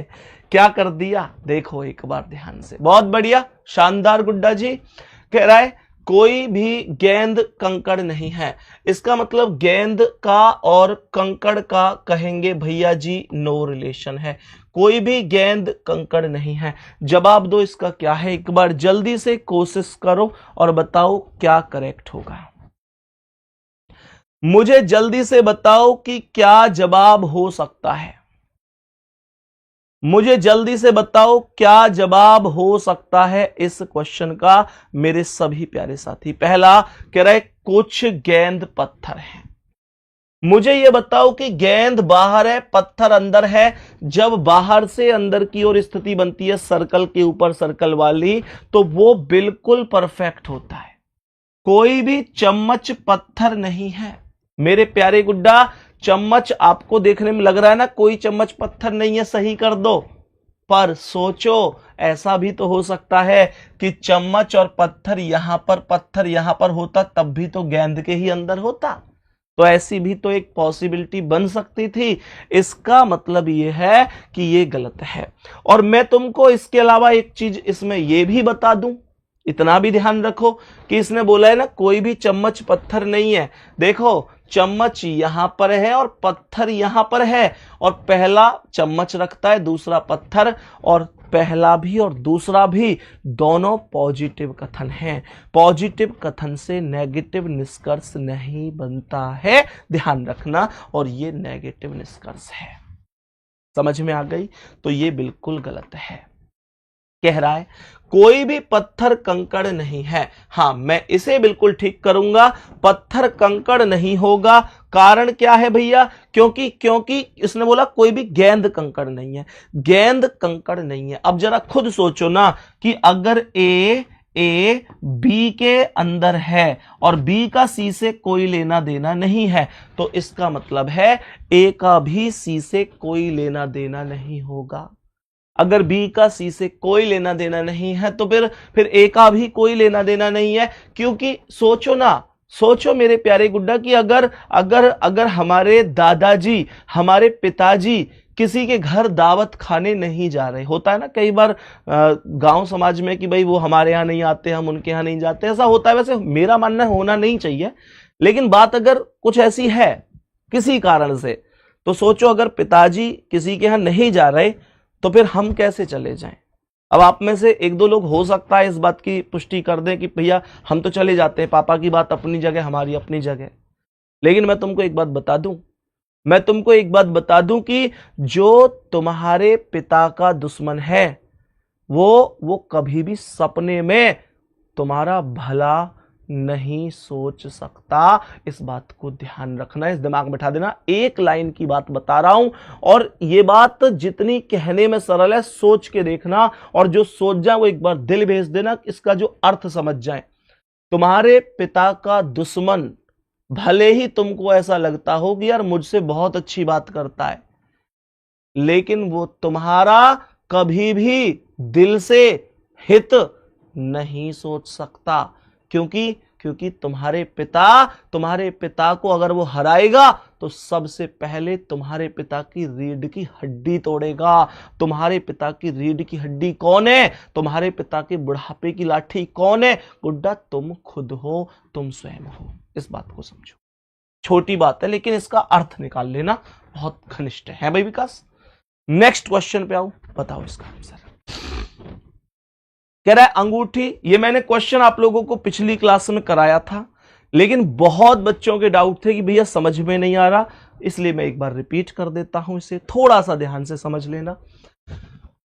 Speaker 1: क्या कर दिया? देखो एक बार ध्यान से। बहुत बढ़िया, शानदार गुड्डा जी। कह रहा है कोई भी गेंद कंकड़ नहीं है। इसका मतलब गेंद का और कंकड़ का कहेंगे भैया जी नो रिलेशन है। कोई भी गेंद कंकड़ नहीं है। जवाब दो इसका क्या है, एक बार जल्दी से कोशिश करो और बताओ क्या करेक्ट होगा। मुझे जल्दी से बताओ कि क्या जवाब हो सकता है। मुझे जल्दी से बताओ क्या जवाब हो सकता है इस क्वेश्चन का मेरे सभी प्यारे साथी। पहला कह रहा है कुछ गेंद पत्थर है। मुझे यह बताओ कि गेंद बाहर है पत्थर अंदर है। जब बाहर से अंदर की ओर स्थिति बनती है सर्कल के ऊपर सर्कल वाली, तो वो बिल्कुल परफेक्ट होता है। कोई भी चम्मच पत्थर नहीं है मेरे प्यारे गुड्डा। चम्मच आपको देखने में लग रहा है ना कोई चम्मच पत्थर नहीं है, सही कर दो। पर सोचो ऐसा भी तो हो सकता है कि चम्मच और पत्थर यहां पर होता, तब भी तो गेंद के ही अंदर होता। तो ऐसी भी तो एक पॉसिबिलिटी बन सकती थी। इसका मतलब यह है कि यह गलत है। और मैं तुमको इसके अलावा एक चीज इसमें यह भी बता दूं, इतना भी ध्यान रखो कि इसने बोला है ना कोई भी चम्मच पत्थर नहीं है। देखो चम्मच यहां पर है और पत्थर यहां पर है, और पहला चम्मच रखता है दूसरा पत्थर, और पहला भी और दूसरा भी दोनों पॉजिटिव कथन हैं। पॉजिटिव कथन से नेगेटिव निष्कर्ष नहीं बनता है, ध्यान रखना। और ये नेगेटिव निष्कर्ष है, समझ में आ गई? तो ये बिल्कुल गलत है। कह रहा है कोई भी पत्थर कंकड़ नहीं है। हां, मैं इसे बिल्कुल ठीक करूंगा, पत्थर कंकड़ नहीं होगा। कारण क्या है भैया? क्योंकि इसने बोला कोई भी गेंद कंकड़ नहीं है। गेंद कंकड़ नहीं है। अब जरा खुद सोचो ना कि अगर ए बी के अंदर है और बी का सी से कोई लेना देना नहीं है, तो इसका मतलब है ए का भी सी से कोई लेना देना नहीं होगा। अगर बी का सी से कोई लेना देना नहीं है तो फिर ए का भी कोई लेना देना नहीं है। क्योंकि सोचो मेरे प्यारे गुड्डा कि अगर हमारे दादाजी, हमारे पिताजी किसी के घर दावत खाने नहीं जा रहे। होता है ना कई बार गांव समाज में कि भाई वो हमारे यहाँ नहीं आते, हम उनके यहाँ नहीं जाते, ऐसा होता है। वैसे मेरा मानना है होना नहीं चाहिए, लेकिन बात अगर कुछ ऐसी है किसी कारण से, तो सोचो अगर पिताजी किसी के यहाँ नहीं जा रहे तो फिर हम कैसे चले जाएं। अब आप में से एक दो लोग हो सकता है इस बात की पुष्टि कर दें कि भैया हम तो चले जाते हैं, पापा की बात अपनी जगह, हमारी अपनी जगह। लेकिन मैं तुमको एक बात बता दूं कि जो तुम्हारे पिता का दुश्मन है वो कभी भी सपने में तुम्हारा भला नहीं सोच सकता। इस बात को ध्यान रखना, इस दिमाग में बैठा देना। एक लाइन की बात बता रहा हूं और ये बात जितनी कहने में सरल है, सोच के देखना, और जो सोच जाए वो एक बार दिल भेज देना, इसका जो अर्थ समझ जाए। तुम्हारे पिता का दुश्मन भले ही तुमको ऐसा लगता हो कि यार मुझसे बहुत अच्छी बात करता है, लेकिन वो तुम्हारा कभी भी दिल से हित नहीं सोच सकता। क्योंकि तुम्हारे पिता को अगर वो हराएगा तो सबसे पहले तुम्हारे पिता की रीढ़ की हड्डी तोड़ेगा। तुम्हारे पिता की रीढ़ की हड्डी कौन है? तुम्हारे पिता के बुढ़ापे की लाठी कौन है? गुड्डा तुम खुद हो, तुम स्वयं हो। इस बात को समझो। छोटी बात है लेकिन इसका अर्थ निकाल लेना बहुत घनिष्ठ है भाई विकास। नेक्स्ट क्वेश्चन पे आओ, बताओ इसका आंसर। कह रहा है अंगूठी। ये मैंने क्वेश्चन आप लोगों को पिछली क्लास में कराया था, लेकिन बहुत बच्चों के डाउट थे कि भैया समझ में नहीं आ रहा, इसलिए मैं एक बार रिपीट कर देता हूं, इसे थोड़ा सा ध्यान से समझ लेना।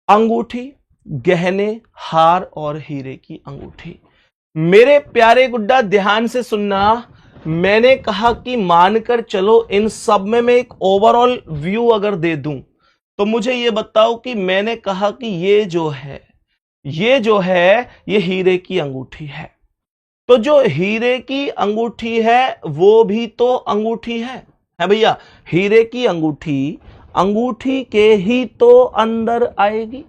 Speaker 1: अंगूठी, गहने, हार और हीरे की अंगूठी। मेरे प्यारे गुड्डा ध्यान से सुनना, मैंने कहा कि मानकर चलो इन सब में मैं एक ओवरऑल व्यू अगर दे दूं तो मुझे ये बताओ कि मैंने कहा कि ये जो है ये हीरे की अंगूठी है। तो जो हीरे की अंगूठी है वो भी तो अंगूठी है भैया। हीरे की अंगूठी के ही तो अंदर आएगी।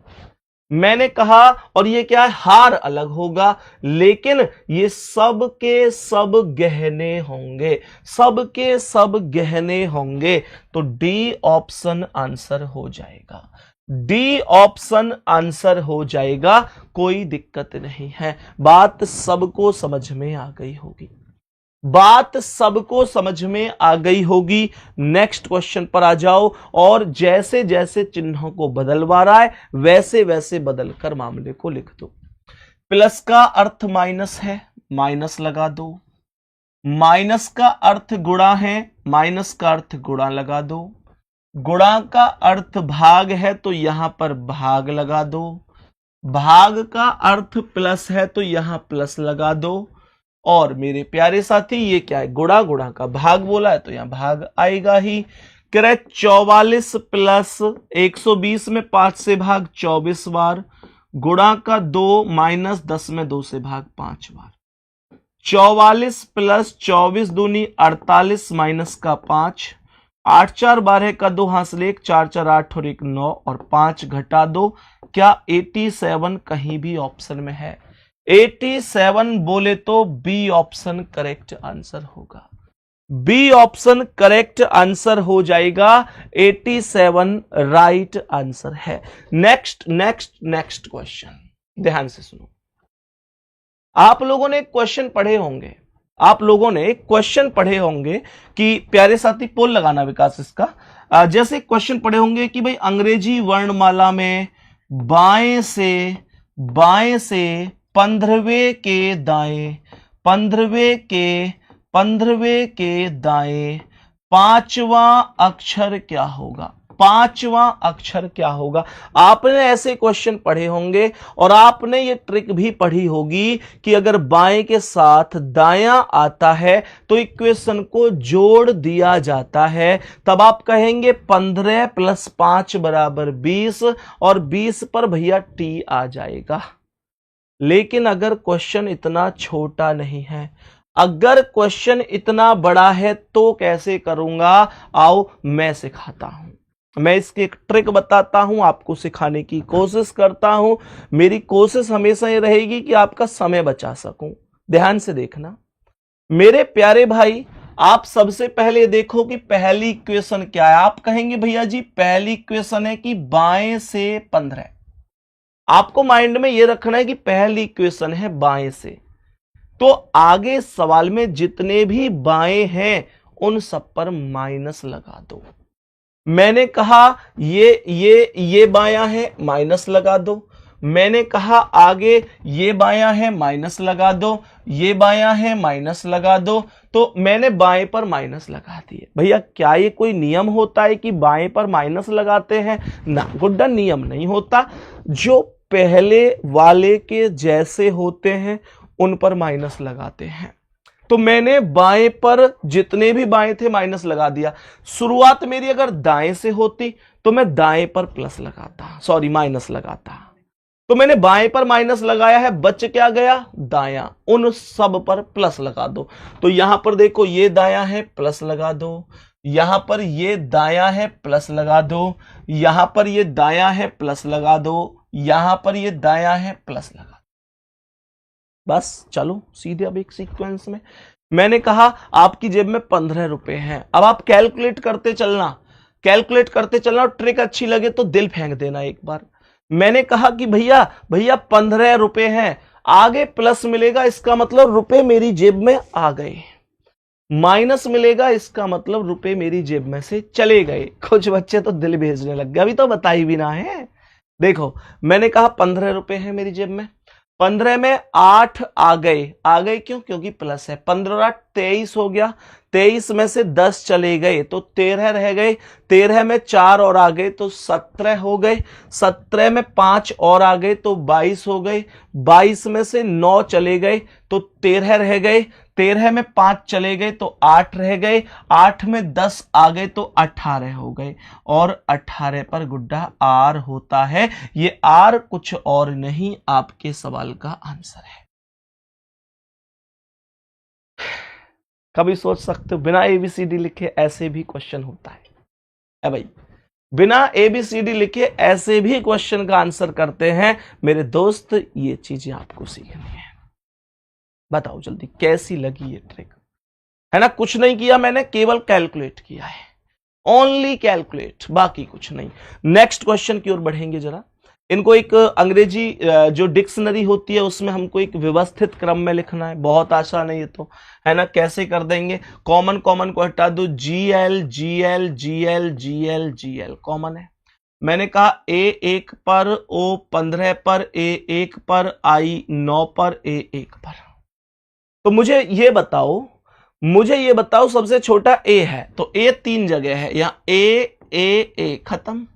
Speaker 1: मैंने कहा, और ये क्या है, हार अलग होगा, लेकिन ये सब के सब गहने होंगे। तो डी ऑप्शन आंसर हो जाएगा। कोई दिक्कत नहीं है, बात सबको समझ में आ गई होगी। नेक्स्ट क्वेश्चन पर आ जाओ, और जैसे जैसे चिन्हों को बदलवा रहा है वैसे वैसे बदलकर मामले को लिख दो। प्लस का अर्थ माइनस है, माइनस लगा दो। माइनस का अर्थ गुणा है, माइनस का अर्थ गुणा लगा दो। गुणा का अर्थ भाग है तो यहां पर भाग लगा दो। भाग का अर्थ प्लस है तो यहां प्लस लगा दो। और मेरे प्यारे साथी ये क्या है, गुणा का भाग बोला है तो यहां भाग आएगा ही। करें 44 प्लस 120 में 5 से भाग 24 बार, गुणा का 2 माइनस 10 में 2 से भाग 5 बार। 44 प्लस 24 दूनी 48 माइनस का 5, 8 4 12 का 2 हासिल 1, 4 4 8 और 1 9 और 5 घटा 2। क्या 87 कहीं भी ऑप्शन में है? 87 बोले तो बी ऑप्शन करेक्ट आंसर होगा। बी ऑप्शन करेक्ट आंसर हो जाएगा। 87 राइट आंसर है। नेक्स्ट क्वेश्चन ध्यान से सुनो। आप लोगों ने क्वेश्चन पढ़े होंगे कि प्यारे साथी पोल लगाना विकास इसका। जैसे क्वेश्चन पढ़े होंगे कि भाई अंग्रेजी वर्णमाला में बाएं से 15वें के दाएं 5वां अक्षर क्या होगा? 5वां अक्षर क्या होगा? आपने ऐसे क्वेश्चन पढ़े होंगे और आपने ये ट्रिक भी पढ़ी होगी कि अगर बाएं के साथ दायां आता है तो इक्वेशन को जोड़ दिया जाता है। तब आप कहेंगे 15 + 5 = 20 और 20 पर भैया टी आ जाएगा। लेकिन अगर क्वेश्चन इतना छोटा नहीं है, अगर क्वेश्चन इतना बड़ा है तो कैसे करूंगा? आओ मैं सिखाता हूं। मैं इसकी एक ट्रिक बताता हूं, आपको सिखाने की कोशिश करता हूं। मेरी कोशिश हमेशा ये रहेगी कि आपका समय बचा सकूं। ध्यान से देखना मेरे प्यारे भाई, आप सबसे पहले देखो कि पहली इक्वेशन क्या है। आप कहेंगे भैया जी पहली इक्वेशन है कि बाएं से 15। आपको माइंड में यह रखना है कि पहली इक्वेशन है बाएं से, तो आगे सवाल में जितने भी बाएं हैं उन सब पर माइनस लगा दो। मैंने कहा ये बायां है, माइनस लगा दो। मैंने कहा आगे ये बायां है, माइनस लगा दो। ये बायां है, माइनस लगा दो। तो मैंने बाएं पर माइनस लगा दिए। भैया क्या ये कोई नियम होता है कि बाएं पर माइनस लगाते हैं ना? गुड्डा, नियम नहीं होता। जो पहले वाले के जैसे होते हैं उन पर माइनस लगाते हैं। तो मैंने बाएं पर जितने भी बाएं थे माइनस लगा दिया। शुरुआत मेरी अगर दाएं से होती तो मैं दाएं पर प्लस लगाता, सॉरी माइनस लगाता। तो मैंने बाएं पर माइनस लगाया है, बच क्या गया? दायां। उन सब पर प्लस लगा दो। तो यहां पर देखो ये दायां है, प्लस लगा दो। यहां पर ये दायां है, प्लस लगा दो। यहां पर ये दायां है, प्लस लगा दो। यहां पर ये दायां है, प्लस लगा दो। बस चलो सीधे अब एक सीक्वेंस में। मैंने कहा आपकी जेब में 15 रुपए हैं। अब आप कैलकुलेट करते चलना, कैलकुलेट करते चलना, और ट्रिक अच्छी लगे तो दिल फेंक देना एक बार। मैंने कहा कि भैया 15 रुपए हैं, आगे प्लस मिलेगा इसका मतलब रुपए मेरी जेब में आ गए, माइनस मिलेगा इसका मतलब रुपए मेरी जेब में से चले गए। कुछ बच्चे तो दिल भेजने लग गए, अभी तो बताई भी ना है। देखो मैंने कहा 15 रुपए हैं मेरी जेब में, 15 में 8 आ गए क्यों? क्योंकि प्लस है। 15 23 हो गया, 23 में से 10 चले गए तो 13 रह गए, 13 में 4 और आ गए तो 17 हो गए, 17 में 5 और आ गए तो 22 हो गए, 22 में से 9 चले गए तो 13 रह गए, 13 में 5 चले गए तो 8 रह गए, 8 में 10 आ गए तो 18 हो गए, और 18 पर गुड्डा आर होता है। ये आर कुछ और नहीं आपके सवाल का आंसर है। कभी सोच सकते हो बिना एबीसीडी लिखे ऐसे भी क्वेश्चन होता है भाई, बिना एबीसीडी लिखे ऐसे भी क्वेश्चन का आंसर करते हैं मेरे दोस्त। ये चीजें आपको सीखनी है। बताओ जल्दी कैसी लगी ये ट्रिक, है ना? कुछ नहीं किया मैंने, केवल कैलकुलेट किया है, ओनली कैलकुलेट, बाकी कुछ नहीं। नेक्स्ट क्वेश्चन की ओर बढ़ेंगे जरा। इनको एक अंग्रेजी जो डिक्शनरी होती है उसमें हमको एक व्यवस्थित क्रम में लिखना है। बहुत आसान है ये तो, है ना? कैसे कर देंगे? कॉमन को हटा दो, GL GL GL GL GL common है। मैंने कहा A1 पर, O 15 पर, A1 पर, I 9 पर, A1 पर। तो मुझे ये बताओ सबसे छोटा A है तो A 3 जगह है, यहां A खत्म।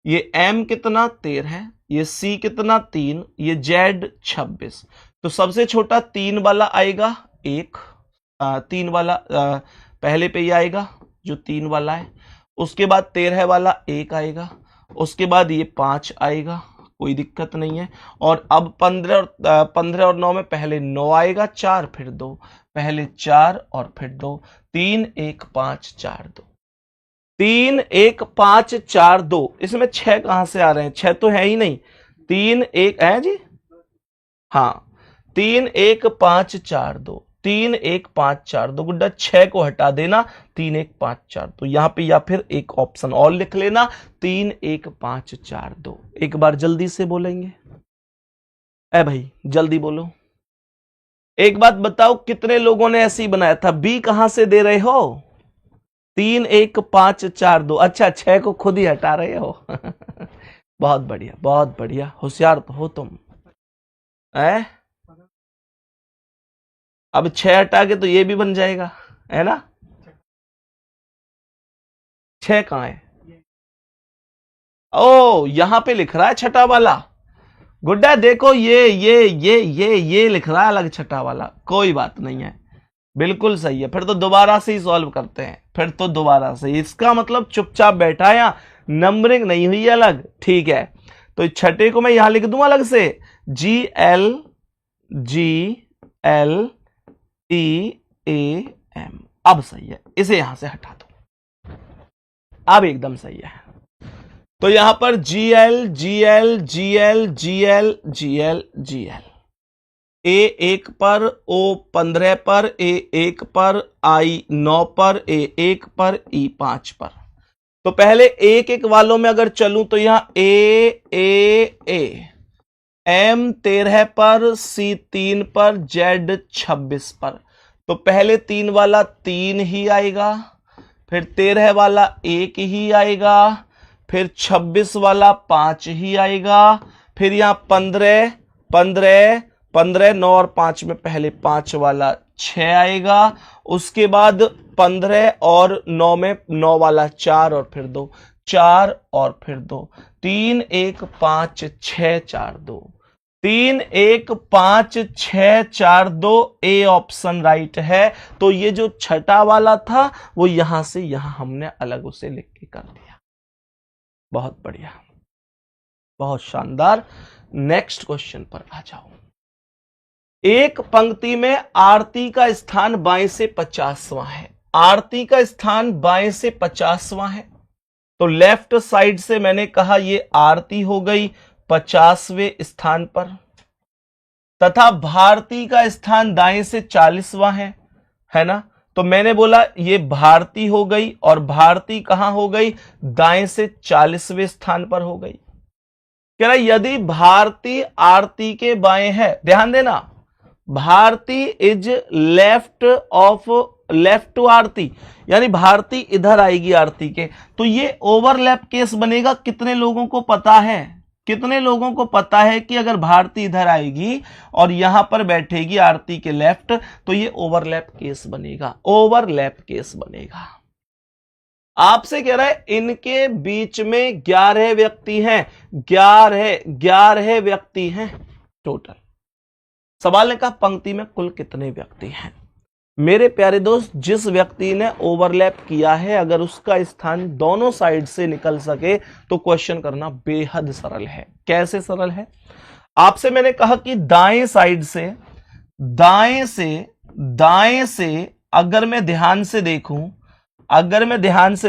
Speaker 1: ये M कितना? 13 है। ये C कितना? 3। ये Z 26। तो सबसे छोटा 3 वाला आएगा 1, 3 वाला पहले पे ही आएगा जो 3 वाला है। उसके बाद 13 वाला 1 आएगा, उसके बाद ये 5 आएगा, कोई दिक्कत नहीं है। और अब 15 और 9 में पहले 9 आएगा, 4 फिर 2, पहले 4 और फिर 2, 3 1 5 4 2, 3 1 5 4 2। इसमें 6 कहां से आ रहे हैं? 6 तो है ही नहीं। 3 1 है जी, हाँ 3 1 5 4 2, 3 1 5 4 2। गुड्डा 6 को हटा देना, 3 1 5 4 2 यहां पे, या फिर एक ऑप्शन और लिख लेना 3 1 5 4 2। एक बार जल्दी से बोलेंगे, ए भाई जल्दी बोलो। एक बात बताओ कितने लोगों ने ऐसे ही बनाया था? बी कहां से दे रहे हो? 3 1 5 4 2। अच्छा 6 को खुद ही हटा रहे हो। बहुत बढ़िया, बहुत बढ़िया, होशियार तो हो तुम। है अब 6 हटा के तो ये भी बन जाएगा, है ना? 6 कहां है? ओ यहां पे लिख रहा है छठा वाला। गुड्डा देखो ये लिख रहा है अलग छठा वाला। कोई बात नहीं है, बिल्कुल सही है। फिर तो दोबारा से ही सॉल्व करते हैं, फिर तो दोबारा से। इसका मतलब चुपचाप बैठा है, या नंबरिंग नहीं हुई अलग, ठीक है? तो छठे को मैं यहां लिख दूं अलग से, GL GL TAM। अब सही है, इसे यहां से हटा दो, अब एकदम सही है। तो यहां पर GL GL GL GL GL GL ए 1 पर, ओ 15 पर, ए 1 पर, आई 9 पर, ए 1 पर, ई 5 पर। तो पहले एक एक वालों में अगर चलूं तो यहां ए एम 13 पर, सी 3 पर, जेड 26 पर। तो पहले 3 वाला 3 ही आएगा, फिर 13 वाला 1 ही आएगा, फिर 26 वाला 5 ही आएगा, फिर यहां 15 15 15 9 और 5 में पहले 5 वाला 6 आएगा, उसके बाद 15 और 9 में 9 वाला 4 और फिर 2, 4 और फिर 2, 3 1 5 6 4 2, 3 1 5 6 4 2, ए ऑप्शन राइट है। तो ये जो छठा वाला था वो यहां से यहां हमने अलग उसे लिख के कर दिया। बहुत बढ़िया, बहुत शानदार। नेक्स्ट क्वेश्चन पर आ जाओ। एक पंक्ति में आरती का स्थान बाएं से 50वां है। आरती का स्थान बाएं से 50वां है, तो लेफ्ट साइड से मैंने कहा ये आरती हो गई 50वें स्थान पर, तथा भारती का स्थान दाएं से 40वां है ना। तो मैंने बोला ये भारती हो गई, और भारती कहां हो गई, दाएं से 40वें स्थान पर हो गई। कह रहा यदि भारती आरती के बाएं है, ध्यान देना, भारती इज लेफ्ट टू आरती, यानी भारती इधर आएगी आरती के, तो ये ओवरलैप केस बनेगा। कितने लोगों को पता है, कितने लोगों को पता है कि अगर भारती इधर आएगी और यहां पर बैठेगी आरती के लेफ्ट, तो ये ओवरलैप केस बनेगा, ओवरलैप केस बनेगा। आपसे कह रहा है इनके बीच में 11 व्यक्ति हैं, 11 व्यक्ति हैं टोटल। सवाल ने कहा पंक्ति में कुल कितने व्यक्ति हैं। मेरे प्यारे दोस्त, जिस व्यक्ति ने ओवरलैप किया है अगर उसका स्थान दोनों साइड से निकल सके तो क्वेश्चन करना बेहद सरल है। कैसे सरल है, आपसे मैंने कहा कि दाएं साइड से, दाएं से अगर मैं ध्यान से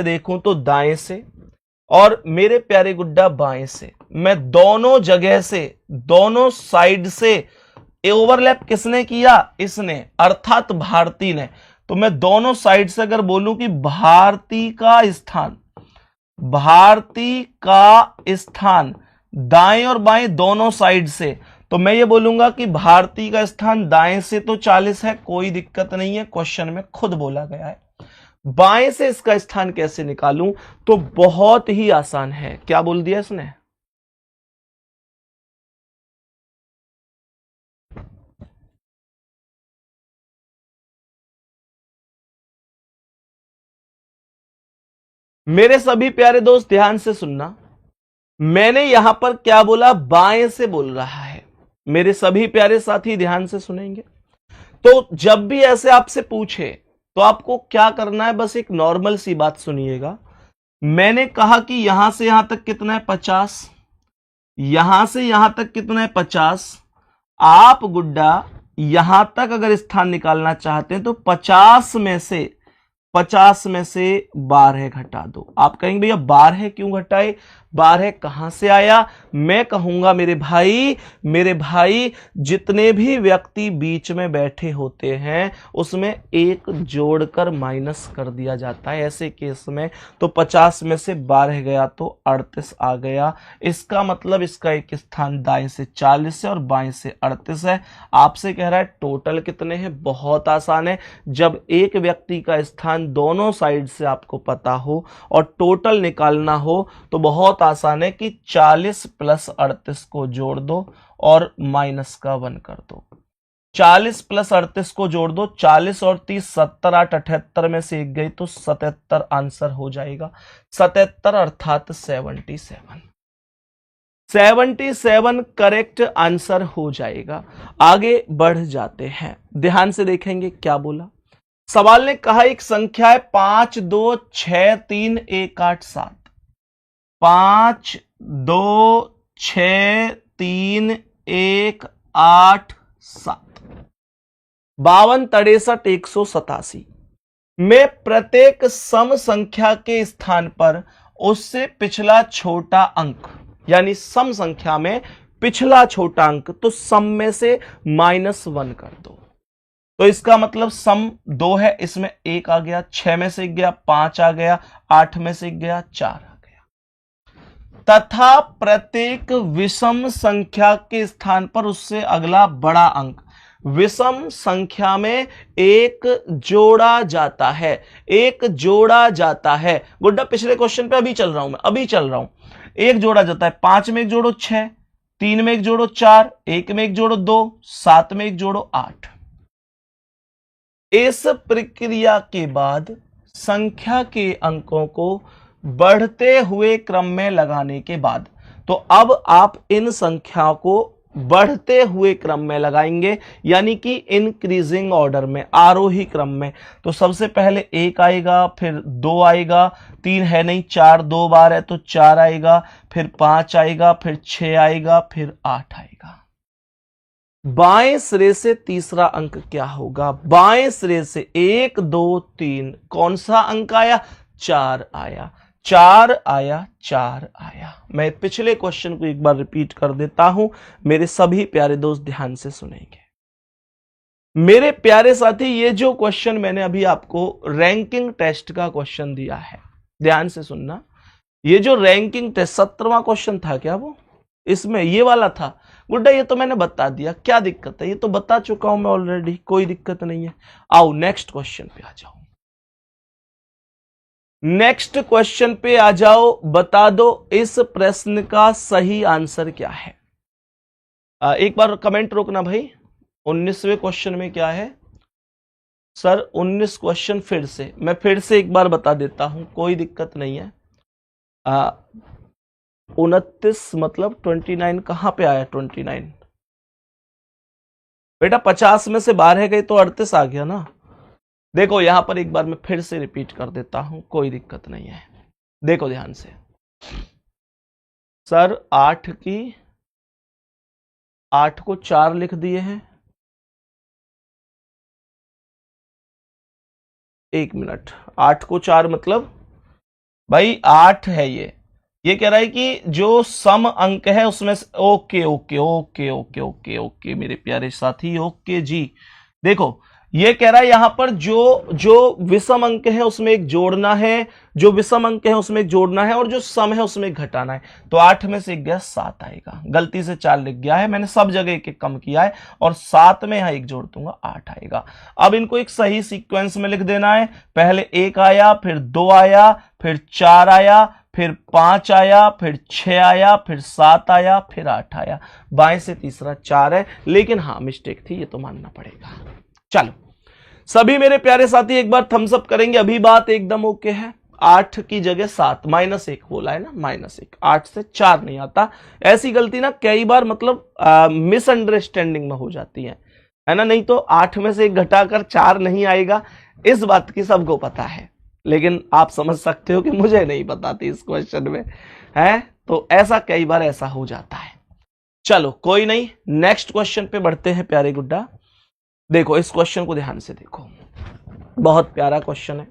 Speaker 1: देखूं तो दाएं से, और मेरे प्यारे गुड्डा बाएं से, मैं दोनों जगह से, दोनों साइड से ओवरलैप किसने किया, इसने, अर्थात भारती ने। तो मैं दोनों साइड से अगर बोलूं कि भारती का स्थान दाएं और बाएं दोनों साइड से, तो मैं ये बोलूंगा कि भारती का स्थान दाएं से तो 40 है, कोई दिक्कत नहीं है, क्वेश्चन में खुद बोला गया है। बाएं से इसका स्थान कैसे निकालूं, तो बहुत ही आसान है। क्या बोल दिया इसने, मेरे सभी प्यारे दोस्त ध्यान से सुनना, मैंने यहां पर क्या बोला, बाएं से बोल रहा है। मेरे सभी प्यारे साथी ध्यान से सुनेंगे। तो जब भी ऐसे आपसे पूछे तो आपको क्या करना है, बस एक नॉर्मल सी बात सुनिएगा। मैंने कहा कि यहां से यहां तक कितना है 50, यहां से यहां तक कितना है 50। आप गुड्डा यहां तक अगर स्थान निकालना चाहते हैं तो 50 में से 12 घटा दो। आप कहेंगे भैया 12 क्यों घटाए, 12 कहां से आया। मैं कहूंगा मेरे भाई जितने भी व्यक्ति बीच में बैठे होते हैं उसमें एक जोड़कर माइनस कर दिया जाता है ऐसे केस में। तो 50 में से 12 गया तो 38 आ गया। इसका मतलब इसका एक स्थान दाएं से 40 है और बाएं से 38 है। आपसे कह रहा है टोटल कितने हैं, बहुत आसान है। जब एक व्यक्ति का स्थान दोनों साइड से आपको पता हो और टोटल निकालना हो तो बहुत आसान है कि 40 प्लस 38 को जोड़ दो और माइनस का 1 कर दो। 40 प्लस 38 को जोड़ दो, 40 और 30 70 8 78 में से एक गई तो 77 आंसर हो जाएगा। 77 अर्थात 77 करेक्ट आंसर हो जाएगा। आगे बढ़ जाते हैं, ध्यान से देखेंगे क्या बोला। सवाल ने कहा एक संख्या है 5 2 6 3 1 8 7। 5 2 6 3 1 8 7, 52 63 187 में प्रत्येक सम संख्या के स्थान पर उससे पिछला छोटा अंक, यानी सम संख्या में पिछला छोटा अंक, तो सम में से -1 कर दो। तो इसका मतलब सम 2 है, इसमें 1 आ गया, 6 में से 1 गया, 5 आ गया, 8 में से 1 गया, 4 आ गया। तथा प्रत्येक विषम संख्या के स्थान पर उससे अगला बड़ा अंक विषम संख्या में एक जोड़ा जाता है, एक जोड़ा जाता है। गुड्डा पिछले क्वेश्चन पे अभी चल रहा हूं मैं, अभी चल रहा हूं। एक जोड़ा जाता है, 5 में एक जोड़ो 6, 3 में एक जोड़ो 4, 1 में एक जोड़ो 2, 7 में एक जोड़ो 8। इस प्रक्रिया के बाद संख्या के अंकों को बढ़ते हुए क्रम में लगाने के बाद, तो अब आप इन संख्याओं को बढ़ते हुए क्रम में लगाएंगे, यानी कि इंक्रीजिंग ऑर्डर में, आरोही क्रम में। तो सबसे पहले 1 आएगा, फिर 2 आएगा, 3 है नहीं, 4 2 बार है तो 4 आएगा, फिर 5 आएगा, फिर 6 आएगा, फिर 8 आएगा। बाएं सिरे से तीसरा अंक क्या होगा? बाएं सिरे से 1 2 3 कौन सा अंक आया? 4 आया, 4 आया, 4 आया। मैं पिछले क्वेश्चन को एक बार रिपीट कर देता हूं, मेरे सभी प्यारे दोस्त ध्यान से सुनेंगे। मेरे प्यारे साथी, ये जो क्वेश्चन मैंने अभी आपको रैंकिंग टेस्ट का क्वेश्चन दिया है, ध्यान से सुनना। ये जो रैंकिंग टेस्ट 17वां क्वेश्चन था क्या वो? इसमें ये वाला था। गुड्डा ये तो मैंने बता दिया, क्या दिक्कत है? ये तो बता चुका हूं मैं ऑलरेडी, कोई दिक्कत नहीं है। आओ नेक्स्ट क्वेश्चन पे आ जाओ, नेक्स्ट क्वेश्चन पे आ जाओ। बता दो इस प्रश्न का सही आंसर क्या है। एक बार कमेंट रोकना भाई। 19वें क्वेश्चन में क्या है सर? 19 क्वेश्चन फिर से मैं फिर से एक बार बता देता हूं, कोई दिक्कत नहीं है। 29 मतलब 29 कहां पे आया? 29 बेटा 50 में से 12 गई तो 38 आ गया ना। देखो यहां पर एक बार मैं फिर से रिपीट कर देता हूं, कोई दिक्कत नहीं है। देखो ध्यान से सर, 8 को 4 लिख दिए हैं। 1 मिनट, 8 को 4 मतलब भाई 8 है। ये कह रहा है कि जो सम अंक है उसमें से, okay okay okay okay okay okay मेरे प्यारे साथी, ओके जी। देखो ये कह रहा है यहां पर जो विषम अंक है उसमें एक जोड़ना है, जो विषम अंक है उसमें एक जोड़ना है, और जो सम है उसमें एक घटाना है। तो 8 में से 1 गया, 7 आएगा। गलती से 4 लिख गया है, मैंने सब जगह एक एक कम किया है, और 7 में यहां 1 जोड़ दूंगा, 8 आएगा। अब इनको एक सही सीक्वेंस में लिख देना है। पहले 1 आया, फिर 2 आया, फिर 4 आया, फिर 5 आया, फिर 6 आया, फिर 7 आया, फिर 8 आया। बाएं से तीसरा 4 है, लेकिन हाँ मिस्टेक थी, ये तो मानना पड़ेगा। चलो सभी मेरे प्यारे साथी एक बार थम्स अप करेंगे, अभी बात एकदम ओके है। 8 की जगह 7, -1 बोला है ना, -1। 8 से 4 नहीं आता। ऐसी गलती ना कई बार मतलब मिसअंडरस्टैंडिंग में हो जाती है ना। नहीं तो 8 में से 1 घटाकर 4 नहीं आएगा, इस बात की सबको पता है, लेकिन आप समझ सकते हो कि मुझे नहीं पता थी इस क्वेश्चन में, है तो ऐसा कई बार ऐसा हो जाता है। चलो कोई नहीं, नेक्स्ट क्वेश्चन पे बढ़ते हैं प्यारे गुड्डा। देखो इस क्वेश्चन को ध्यान से देखो, बहुत प्यारा क्वेश्चन है।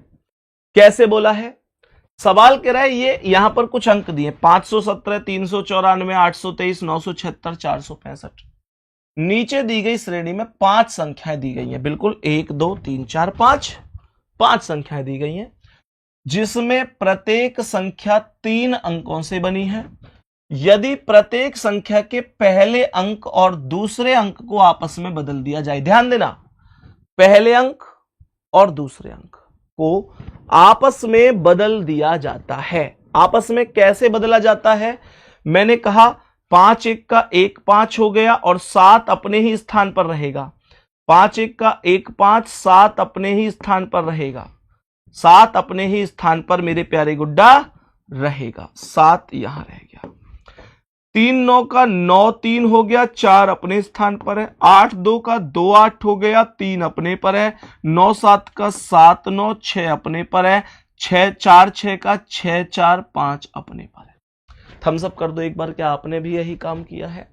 Speaker 1: कैसे बोला है? सवाल कह रहा है ये यहां पर कुछ अंक दिए, 517, 394, 823, 976, 465। नीचे दी गई श्रेणी में 5 संख्याएं दी गई हैं, बिल्कुल 1 2 3 4 5 संख्याएं दी गई हैं, जिसमें प्रत्येक संख्या 3 अंकों से बनी है। यदि प्रत्येक संख्या के पहले अंक और दूसरे अंक को आपस में बदल दिया जाए, ध्यान देना, पहले अंक और दूसरे अंक को आपस में बदल दिया जाता है। आपस में कैसे बदला जाता है? मैंने कहा 5 1 का 1 5 हो गया, और 7 अपने ही स्थान पर रहेगा। 5 1 का 1 5, 7 अपने ही स्थान पर रहेगा। 7 अपने ही स्थान पर मेरे प्यारे गुड्डा रहेगा, 7 यहां रह गया। 3 9 का 9 3 हो गया, 4 अपने स्थान पर है। 8 2 का 2 8 हो गया, 3 अपने पर है। 9 7 का 7 9, 6 अपने पर है। 6 4 6 का 6 4 5 अपने पर है। थम्स अप कर दो एक बार, क्या आपने भी यही काम किया है?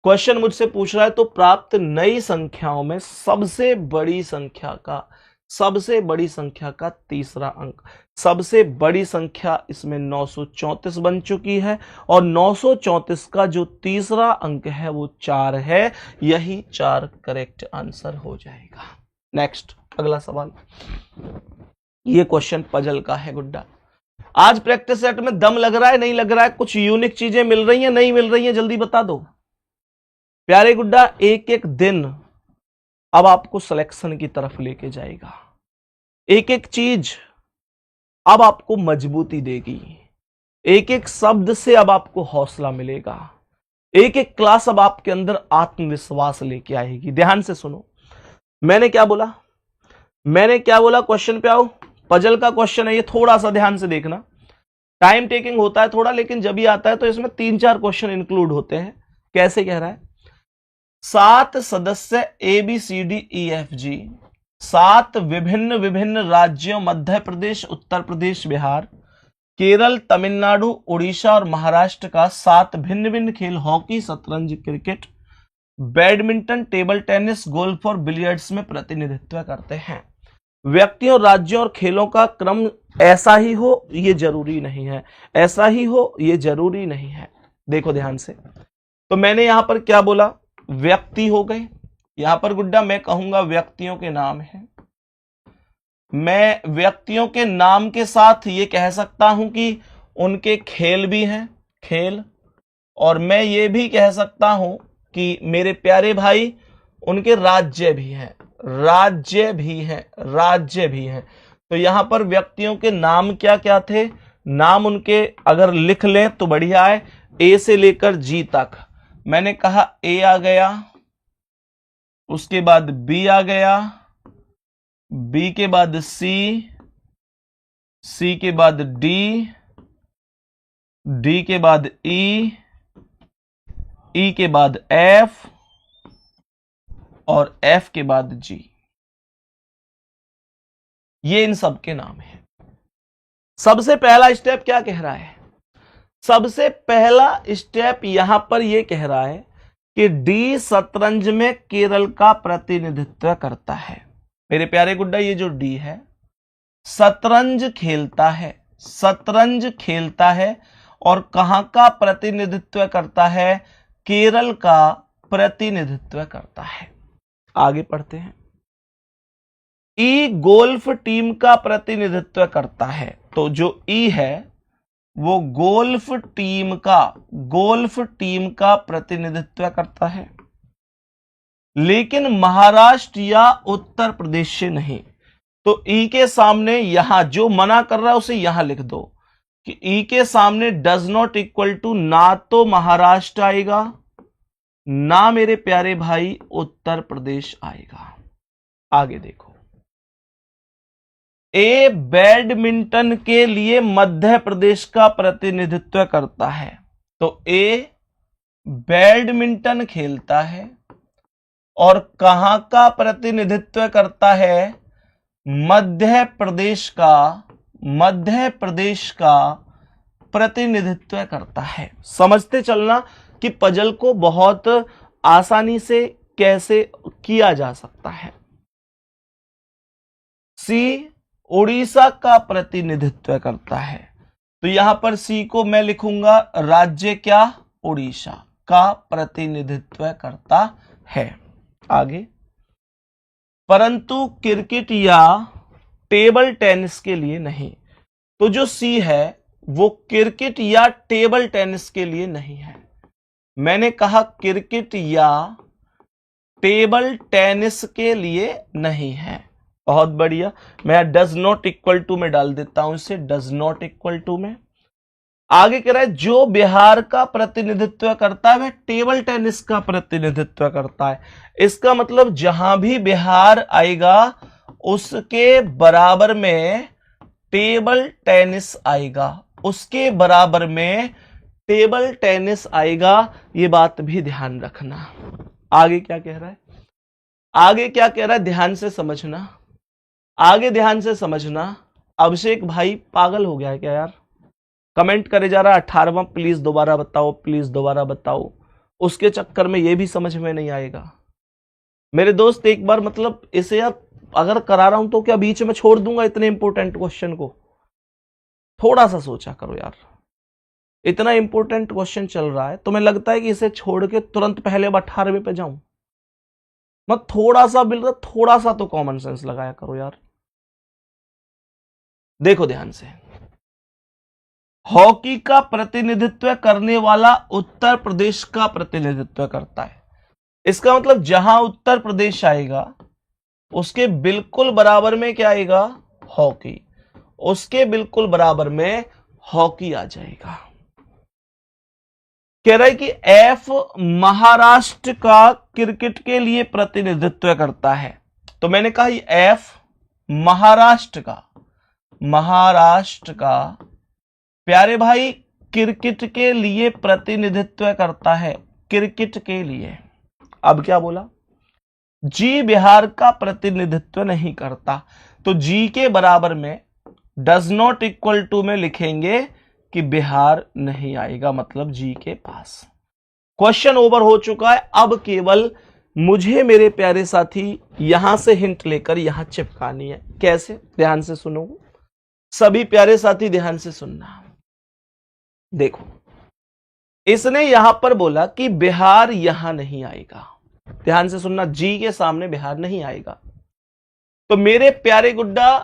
Speaker 1: क्वेश्चन मुझसे पूछ रहा है तो प्राप्त नई संख्याओं में सबसे बड़ी संख्या का सबसे बड़ी संख्या का तीसरा अंक। सबसे बड़ी संख्या इसमें 934 बन चुकी है और 934 का जो तीसरा अंक है वो 4 है। यही 4 करेक्ट आंसर हो जाएगा। नेक्स्ट अगला सवाल, ये क्वेश्चन पजल का है गुड्डा। आज प्रैक्टिस सेट में दम लग रहा है नहीं लग रहा है? कुछ यूनिक चीजें मिल रही हैं नहीं मिल रही हैं? जल्दी बता दो प्यारे गुड्डा। एक एक दिन अब आपको सिलेक्शन की तरफ लेके जाएगा। एक एक चीज अब आपको मजबूती देगी। एक एक शब्द से अब आपको हौसला मिलेगा। एक एक क्लास अब आपके अंदर आत्मविश्वास लेके आएगी। ध्यान से सुनो, मैंने क्या बोला? मैंने क्या बोला? क्वेश्चन पे आओ। पजल का क्वेश्चन है ये, थोड़ा सा ध्यान से देखना। टाइम टेकिंग होता है थोड़ा, लेकिन जब भी आता है तो इसमें 3-4 क्वेश्चन इंक्लूड होते हैं। कैसे कह रहा है? 7 सदस्य ABCDEFG 7 विभिन्न विभिन्न राज्यों मध्य प्रदेश, उत्तर प्रदेश, बिहार, केरल, तमिलनाडु, उड़ीसा और महाराष्ट्र का 7 भिन्न भिन्न खेल हॉकी, शतरंज, cricket, badminton, table tennis, golf और बिलियर्ड्स में प्रतिनिधित्व करते हैं। व्यक्तियों, राज्यों और खेलों का क्रम ऐसा ही हो ये जरूरी नहीं है, ऐसा ही हो ये जरूरी नहीं है। देखो ध्यान से, तो मैंने यहां पर क्या बोला? व्यक्ति हो गए। यहां पर गुड्डा मैं कहूंगा व्यक्तियों के नाम है। मैं व्यक्तियों के नाम के साथ ये कह सकता हूं कि उनके खेल भी हैं, खेल, और मैं ये भी कह सकता हूं कि मेरे प्यारे भाई उनके राज्य भी हैं, राज्य भी हैं, राज्य भी हैं। तो यहां पर व्यक्तियों के नाम क्या क्या थे? नाम उनके अगर लिख लें तो बढ़िया है। ए से लेकर जी तक मैंने कहा ए आ गया, उसके बाद बी आ गया, बी के बाद सी, सी के बाद डी, डी के बाद ई, ई के बाद एफ और एफ के बाद जी। ये इन सब के नाम है। सबसे पहला स्टेप क्या कह रहा है? सबसे पहला स्टेप यहां पर यह कह रहा है कि डी शतरंज में केरल का प्रतिनिधित्व करता है। मेरे प्यारे गुड्डा, ये जो डी है शतरंज खेलता है, शतरंज खेलता है और कहां का प्रतिनिधित्व करता है? केरल का प्रतिनिधित्व करता है। आगे पढ़ते हैं। ई गोल्फ टीम का प्रतिनिधित्व करता है। तो जो ई है वो गोल्फ टीम का प्रतिनिधित्व करता है, लेकिन महाराष्ट्र या उत्तर प्रदेश से नहीं। तो ई के सामने यहां जो मना कर रहा है उसे यहां लिख दो कि ई के सामने डज नॉट इक्वल टू ना तो महाराष्ट्र आएगा ना मेरे प्यारे भाई उत्तर प्रदेश आएगा। आगे देखो, ए बैडमिंटन के लिए मध्य प्रदेश का प्रतिनिधित्व करता है। तो ए बैडमिंटन खेलता है और कहां का प्रतिनिधित्व करता है? मध्य प्रदेश का प्रतिनिधित्व करता है। समझते चलना कि पजल को बहुत आसानी से कैसे किया जा सकता है। सी उड़ीसा का प्रतिनिधित्व करता है। तो यहां पर सी को मैं लिखूंगा राज्य क्या? उड़ीसा का प्रतिनिधित्व करता है। आगे, परंतु क्रिकेट या टेबल टेनिस के लिए नहीं। तो जो सी है वो क्रिकेट या टेबल टेनिस के लिए नहीं है। मैंने कहा क्रिकेट या टेबल टेनिस के लिए नहीं है। बहुत बढ़िया, मैं डज नॉट इक्वल टू में डाल देता हूं इसे, डज नॉट इक्वल टू में। आगे कह रहा है जो बिहार का प्रतिनिधित्व करता है वह टेबल टेनिस का प्रतिनिधित्व करता है। इसका मतलब जहां भी बिहार आएगा उसके बराबर में टेबल टेनिस आएगा, उसके बराबर में टेबल टेनिस आएगा। ये बात भी ध्यान रखना। आगे क्या कह रहा है? आगे क्या कह रहा है ध्यान से समझना, आगे ध्यान से समझना। अभिषेक भाई पागल हो गया है क्या यार? कमेंट करे जा रहा है 18वां, प्लीज दोबारा बताओ, प्लीज दोबारा बताओ। उसके चक्कर में ये भी समझ में नहीं आएगा। मेरे दोस्त एक बार मतलब इसे आप अगर करा रहा हूं तो क्या बीच में छोड़ दूंगा इतने इंपॉर्टेंट क्वेश्चन को? थोड़ा सा सोचा करो यार, इतना इंपॉर्टेंट क्वेश्चन चल रहा है, तुम्हें लगता है कि इसे छोड़ के तुरंत पहले अब 18वें पे जाऊं? मत थोड़ा सा बिल्कुल थोड़ा सा तो कॉमन सेंस लगाया करो यार। देखो ध्यान से, हॉकी का प्रतिनिधित्व करने वाला उत्तर प्रदेश का प्रतिनिधित्व करता है। इसका मतलब जहां उत्तर प्रदेश आएगा उसके बिल्कुल बराबर में क्या आएगा? हॉकी। उसके बिल्कुल बराबर में हॉकी आ जाएगा। कह रहा है कि एफ महाराष्ट्र का क्रिकेट के लिए प्रतिनिधित्व करता है। तो मैंने कहा एफ महाराष्ट्र का प्यारे भाई क्रिकेट के लिए प्रतिनिधित्व करता है, क्रिकेट के लिए। अब क्या बोला? जी बिहार का प्रतिनिधित्व नहीं करता। तो जी के बराबर में डज नॉट इक्वल टू में लिखेंगे कि बिहार नहीं आएगा, मतलब जी के पास। क्वेश्चन ओवर हो चुका है। अब केवल मुझे मेरे प्यारे साथी यहां से हिंट लेकर यहां चिपकानी है। कैसे? ध्यान से सुनो सभी प्यारे साथी, ध्यान से सुनना। देखो, इसने यहां पर बोला कि बिहार यहां नहीं आएगा। ध्यान से सुनना, जी के सामने बिहार नहीं आएगा। तो मेरे प्यारे गुड्डा,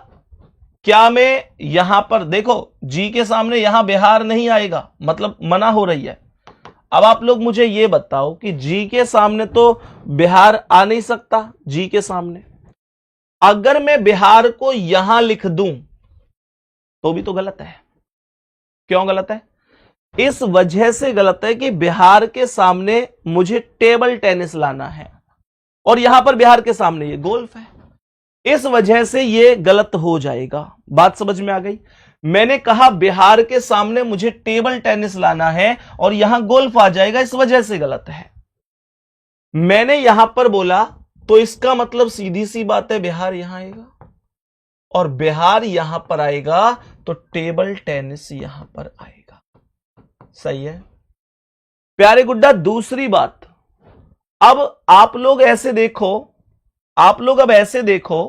Speaker 1: क्या मैं यहां पर देखो जी के सामने यहां बिहार नहीं आएगा, मतलब मना हो रही है। अब आप लोग मुझे यह बताओ कि जी के सामने तो बिहार आ नहीं सकता। जी के सामने अगर मैं बिहार को यहां लिख दूं तो भी तो गलत है। क्यों गलत है? इस वजह से गलत है कि बिहार के सामने मुझे टेबल टेनिस लाना है और यहां पर बिहार के सामने ये गोल्फ है। इस वजह से ये गलत हो जाएगा। बात समझ में आ गई? मैंने कहा बिहार के सामने मुझे टेबल टेनिस लाना है और यहां गोल्फ आ जाएगा, इस वजह से गलत है। मैंने यहां पर बोला तो इसका मतलब सीधी सी बात है बिहार यहां आएगा और बिहार यहां पर आएगा तो टेबल टेनिस यहां पर आएगा। सही है प्यारे गुड्डा। दूसरी बात, अब आप लोग ऐसे देखो, आप लोग अब ऐसे देखो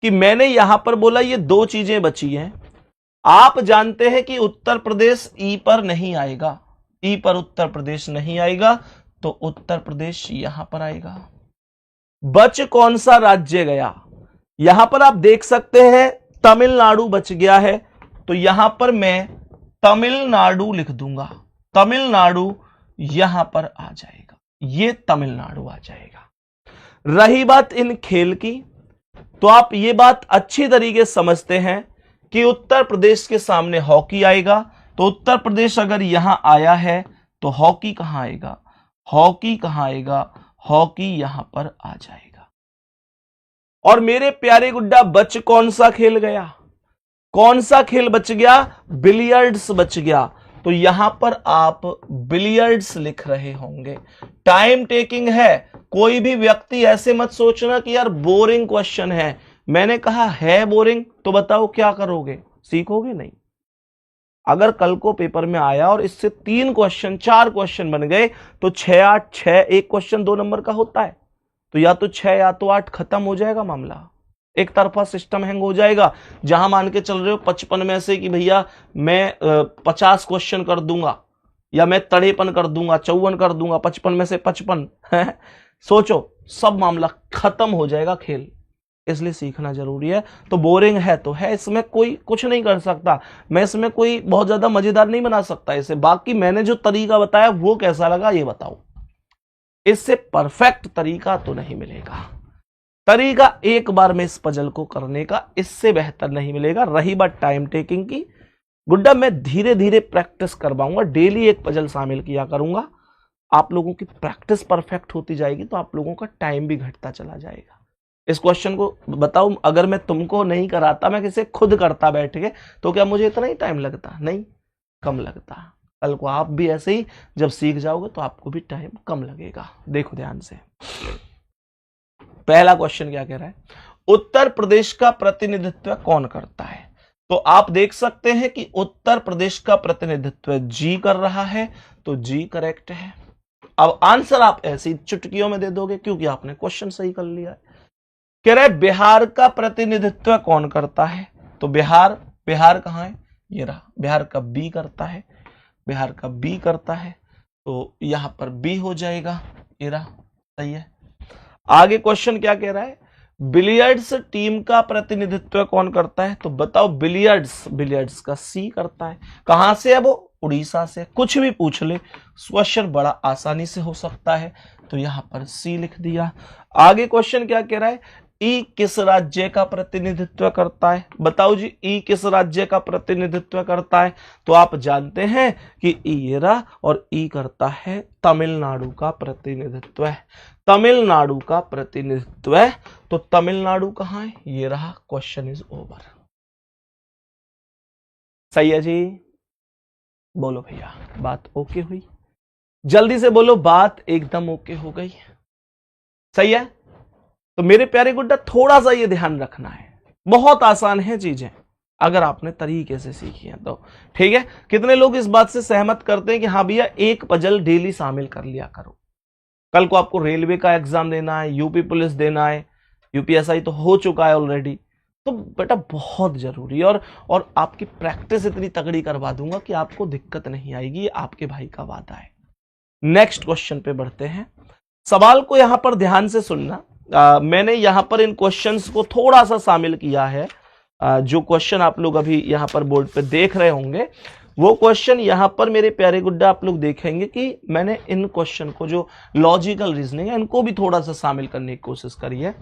Speaker 1: कि मैंने यहां पर बोला ये दो चीजें बची हैं। आप जानते हैं कि उत्तर प्रदेश ई पर नहीं आएगा, ई पर उत्तर प्रदेश नहीं आएगा, तो उत्तर प्रदेश यहां पर आएगा। बच कौन सा राज्य गया? यहां पर आप देख सकते हैं तमिलनाडु बच गया है, तो यहां पर मैं तमिलनाडु लिख दूंगा। तमिलनाडु यहां पर आ जाएगा, ये तमिलनाडु आ जाएगा। रही बात इन खेल की, तो आप ये बात अच्छी तरीके से समझते हैं कि उत्तर प्रदेश के सामने हॉकी आएगा। तो उत्तर प्रदेश अगर यहां आया है तो हॉकी कहां आएगा? हॉकी कहां आएगा? हॉकी यहां पर आ जाएगा। और मेरे प्यारे गुड्डा, बच कौन सा खेल गया? कौन सा खेल बच गया? बिलियर्ड्स बच गया। तो यहां पर आप बिलियर्ड्स लिख रहे होंगे। टाइम टेकिंग है। कोई भी व्यक्ति ऐसे मत सोचना कि यार बोरिंग क्वेश्चन है। मैंने कहा है बोरिंग, तो बताओ क्या करोगे? सीखोगे नहीं। अगर कल को पेपर में आया और इससे 3 क्वेश्चन 4 क्वेश्चन बन गए तो 6 8 6, एक क्वेश्चन 2 नंबर का होता है, तो या तो 6 या तो 8, खत्म हो जाएगा मामला। एक तरफा सिस्टम हैंग हो जाएगा। जहां मान के चल रहे हो 55 में से कि भैया मैं 50 क्वेश्चन कर दूंगा या मैं 53 कर दूंगा, 54 कर दूंगा, 55 में से 55 सोचो, सब मामला खत्म हो जाएगा खेल। इसलिए सीखना जरूरी है। तो बोरिंग है तो है, इसमें कोई कुछ नहीं कर सकता। मैं इसमें कोई बहुत ज्यादा मजेदार नहीं बना सकता इसे। बाकी मैंने जो तरीका बताया वो कैसा लगा ये बताओ। इससे परफेक्ट तरीका तो नहीं मिलेगा। तरीका एक बार में इस पजल को करने का इससे बेहतर नहीं मिलेगा। रही बात टाइम टेकिंग की, गुड्डा मैं धीरे धीरे प्रैक्टिस करवाऊंगा। डेली एक पजल शामिल किया करूंगा। आप लोगों की प्रैक्टिस परफेक्ट होती जाएगी तो आप लोगों का टाइम भी घटता चला जाएगा। इस क्वेश्चन को बताऊं, अगर मैं तुमको नहीं कराता, मैं किसे खुद करता बैठ के, तो क्या मुझे इतना ही टाइम लगता? नहीं, कम लगता। कल को आप भी ऐसे ही जब सीख जाओगे तो आपको भी टाइम कम लगेगा। देखो ध्यान से, पहला क्वेश्चन क्या कह रहा है? उत्तर प्रदेश का प्रतिनिधित्व कौन करता है? तो आप देख सकते हैं कि उत्तर प्रदेश का प्रतिनिधित्व जी कर रहा है, तो जी करेक्ट है। अब आंसर आप ऐसी चुटकियों में दे दोगे क्योंकि आपने क्वेश्चन सही कर लिया है। कह रहे बिहार का प्रतिनिधित्व कौन करता है? तो बिहार, बिहार कहाँ है? ये रहा, बिहार का बी करता है, बिहार का बी करता है, तो यहां पर बी हो जाएगा, ये रहा, सही है। आगे क्वेश्चन क्या कह रहा है? बिलियर्ड्स टीम का प्रतिनिधित्व कौन करता है? तो बताओ, बिलियर्ड्स, बिलियर्ड्स का सी करता है। कहां से है वो? उड़ीसा से। कुछ भी पूछ ले, क्वेश्चन बड़ा आसानी से हो सकता है, तो यहां पर सी लिख दिया। आगे क्वेश्चन क्या कह रहा है? ई किस राज्य का प्रतिनिधित्व करता है? बताओ जी, ई किस राज्य का प्रतिनिधित्व करता है? तो आप जानते हैं कि ई रहा और ई करता है तमिलनाडु का प्रतिनिधित्व है, तमिलनाडु का प्रतिनिधित्व है। तो तमिलनाडु कहां है? ये रहा, क्वेश्चन इज ओवर। सही है जी, बोलो भैया, बात ओके हुई? जल्दी से बोलो, बात एकदम ओके हो गई? सही है। तो मेरे प्यारे गुड्डा, थोड़ा सा ये ध्यान रखना है, बहुत आसान है चीजें अगर आपने तरीके से सीखी है तो। ठीक है, कितने लोग इस बात से सहमत करते हैं कि हाँ भैया एक पजल डेली शामिल कर लिया करो? कल को आपको रेलवे का एग्जाम देना है, यूपी पुलिस देना है, यूपीएसआई तो हो चुका है ऑलरेडी, तो बेटा बहुत जरूरी है। और आपकी प्रैक्टिस इतनी तगड़ी करवा दूंगा कि आपको दिक्कत नहीं आएगी, ये आपके भाई का वादा है। नेक्स्ट क्वेश्चन पे बढ़ते हैं। सवाल को यहां पर ध्यान से सुनना। मैंने यहां पर इन क्वेश्चंस को थोड़ा सा शामिल किया है। जो क्वेश्चन आप लोग अभी यहां पर बोर्ड पे देख रहे होंगे, वो क्वेश्चन यहां पर मेरे प्यारे गुड्डा आप लोग देखेंगे कि मैंने इन क्वेश्चन को, जो लॉजिकल रीजनिंग है, इनको भी थोड़ा सा शामिल करने की कोशिश करी है।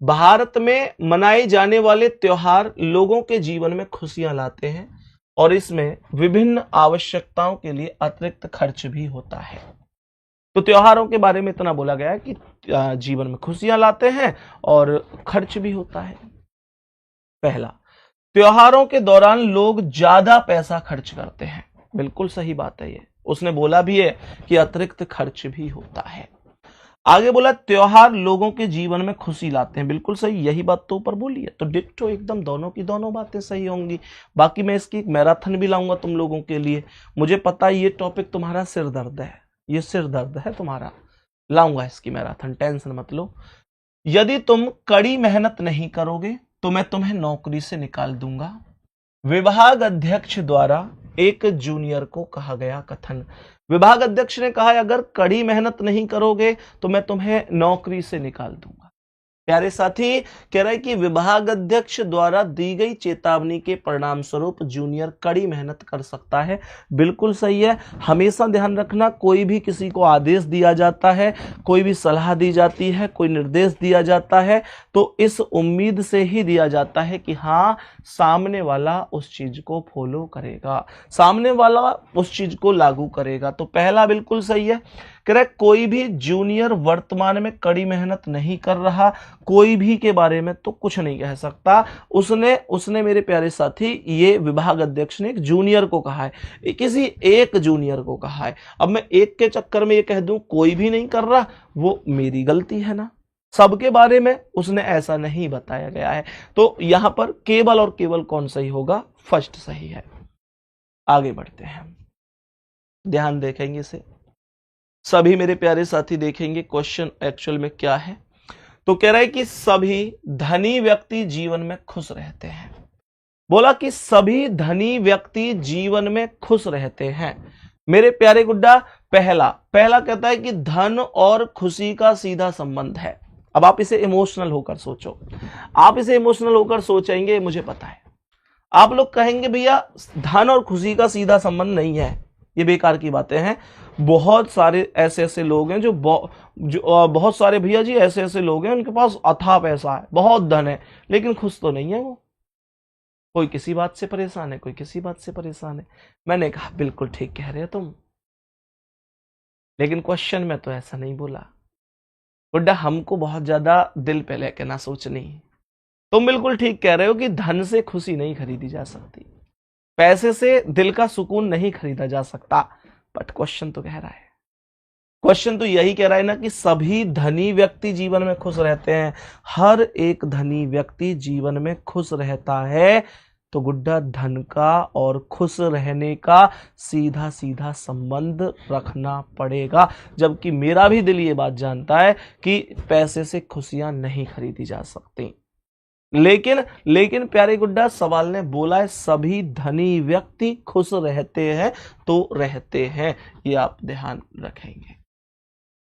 Speaker 1: भारत में मनाए जाने वाले त्योहार लोगों के जीवन में खुशियां लाते हैं और इसमें विभिन्न आवश्यकताओं के लिए अतिरिक्त खर्च भी होता है। तो त्योहारों के बारे में इतना बोला गया है कि जीवन में खुशियां लाते हैं और खर्च भी होता है। पहला, त्योहारों के दौरान लोग ज्यादा पैसा खर्च करते हैं। बिल्कुल सही बात है, ये उसने बोला भी है कि अतिरिक्त खर्च भी होता है। आगे बोला त्योहार लोगों के जीवन में खुशी लाते हैं। बिल्कुल सही, यही बात तो ऊपर बोली है, तो डिट्टो एकदम दोनों की दोनों बातें सही होंगी। बाकी मैं इसकी एक मैराथन भी लाऊंगा तुम लोगों के लिए। मुझे पता है ये टॉपिक तुम्हारा सिर दर्द है, ये सिर दर्द है तुम्हारा, लाऊंगा इसकी मैराथन, टेंशन मत लो। यदि तुम कड़ी मेहनत नहीं करोगे तो मैं तुम्हें नौकरी से निकाल दूंगा। विभाग अध्यक्ष द्वारा एक जूनियर को कहा गया कथन। विभाग अध्यक्ष ने कहा अगर कड़ी मेहनत नहीं करोगे तो मैं तुम्हें नौकरी से निकाल दूंगा। प्यारे साथी, कह रहा है कि विभाग अध्यक्ष द्वारा दी गई चेतावनी के परिणाम स्वरूप जूनियर कड़ी मेहनत कर सकता है। बिल्कुल सही है। हमेशा ध्यान रखना, कोई भी किसी को आदेश दिया जाता है, कोई भी सलाह दी जाती है, कोई निर्देश दिया जाता है, तो इस उम्मीद से ही दिया जाता है कि हाँ सामने वाला उस चीज को फॉलो करेगा, सामने वाला उस चीज को लागू करेगा। तो पहला बिल्कुल सही है। कह रहा है कोई भी जूनियर वर्तमान में कड़ी मेहनत नहीं कर रहा, कोई भी के बारे में तो कुछ नहीं कह सकता। उसने मेरे प्यारे साथी, ये विभाग अध्यक्ष ने एक जूनियर को कहा है, किसी एक जूनियर को कहा है। अब मैं एक के चक्कर में ये कह दूं कोई भी नहीं कर रहा, वो मेरी गलती है ना। सबके बारे में उसने ऐसा नहीं बताया गया है। तो यहां पर केवल और केवल कौन सही होगा? फर्स्ट सही है। आगे बढ़ते हैं, ध्यान देखेंगे इसे, सभी मेरे प्यारे साथी देखेंगे क्वेश्चन एक्चुअल में क्या है। तो कह रहा है कि सभी धनी व्यक्ति जीवन में खुश रहते हैं। बोला कि सभी धनी व्यक्ति जीवन में खुश रहते हैं। मेरे प्यारे गुड्डा, पहला कहता है कि धन और खुशी का सीधा संबंध है। अब आप इसे इमोशनल होकर सोचो, आप इसे इमोशनल होकर सोचेंगे, मुझे पता है आप लोग कहेंगे भैया धन और खुशी का सीधा संबंध नहीं है, ये बेकार की बातें हैं। बहुत सारे ऐसे लोग हैं जो बहुत सारे भैया जी ऐसे लोग हैं उनके पास अथाह पैसा है, बहुत धन है, लेकिन खुश तो नहीं है वो। कोई किसी बात से परेशान है, कोई किसी बात से परेशान है। मैंने कहा बिल्कुल ठीक कह रहे हो तुम, लेकिन क्वेश्चन में तो ऐसा नहीं बोला। बुड्ढा हमको बहुत ज्यादा दिल पे लेके ना सोचनी। तुम बिल्कुल ठीक कह रहे हो कि धन से खुशी नहीं खरीदी जा सकती, पैसे से दिल का सुकून नहीं खरीदा जा सकता। बट क्वेश्चन तो कह रहा है, क्वेश्चन तो यही कह रहा है ना कि सभी धनी व्यक्ति जीवन में खुश रहते हैं। हर एक धनी व्यक्ति जीवन में खुश रहता है, तो गुड्डा धन का और खुश रहने का सीधा सीधा संबंध रखना पड़ेगा, जबकि मेरा भी दिल ये बात जानता है कि पैसे से खुशियां नहीं खरीदी जा सकती। लेकिन प्यारे गुड्डा, सवाल ने बोला है सभी धनी व्यक्ति खुश रहते हैं तो रहते हैं, ये आप ध्यान रखेंगे।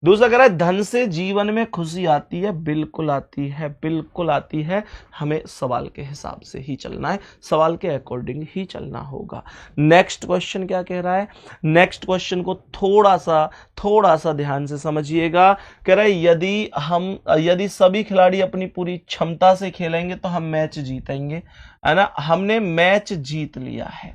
Speaker 1: दूसरा कह रहा है धन से जीवन में खुशी आती है, बिल्कुल आती है, बिल्कुल आती है। हमें सवाल के हिसाब से ही चलना है, सवाल के अकॉर्डिंग ही चलना होगा। नेक्स्ट क्वेश्चन क्या कह रहा है, नेक्स्ट क्वेश्चन को थोड़ा सा ध्यान से समझिएगा। कह रहा है यदि सभी खिलाड़ी अपनी पूरी क्षमता से खेलेंगे तो हम मैच जीतेंगे, है ना। हमने मैच जीत लिया है,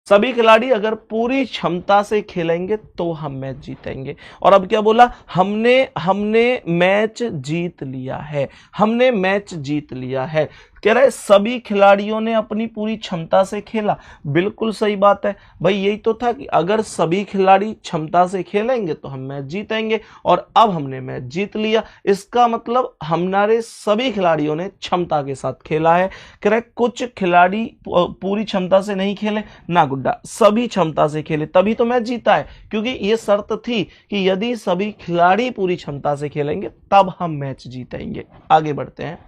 Speaker 1: सभी खिलाड़ी अगर पूरी क्षमता से खेलेंगे तो हम मैच जीतेंगे। और अब क्या बोला, हमने मैच जीत लिया है, हमने मैच जीत लिया है। कह रहे सभी खिलाड़ियों ने अपनी पूरी क्षमता से खेला, बिल्कुल सही बात है भाई, यही तो था कि अगर सभी खिलाड़ी क्षमता से खेलेंगे तो हम मैच जीतेंगे, और अब हमने मैच जीत लिया, इसका मतलब हमारे सभी खिलाड़ियों ने क्षमता के साथ खेला है। कह रहे कुछ खिलाड़ी पूरी क्षमता से नहीं खेले ना गुड्डा, सभी क्षमता से खेले तभी तो मैच जीता है, क्योंकि ये शर्त थी कि यदि सभी खिलाड़ी पूरी क्षमता से खेलेंगे तब हम मैच जीतेंगे। आगे बढ़ते हैं।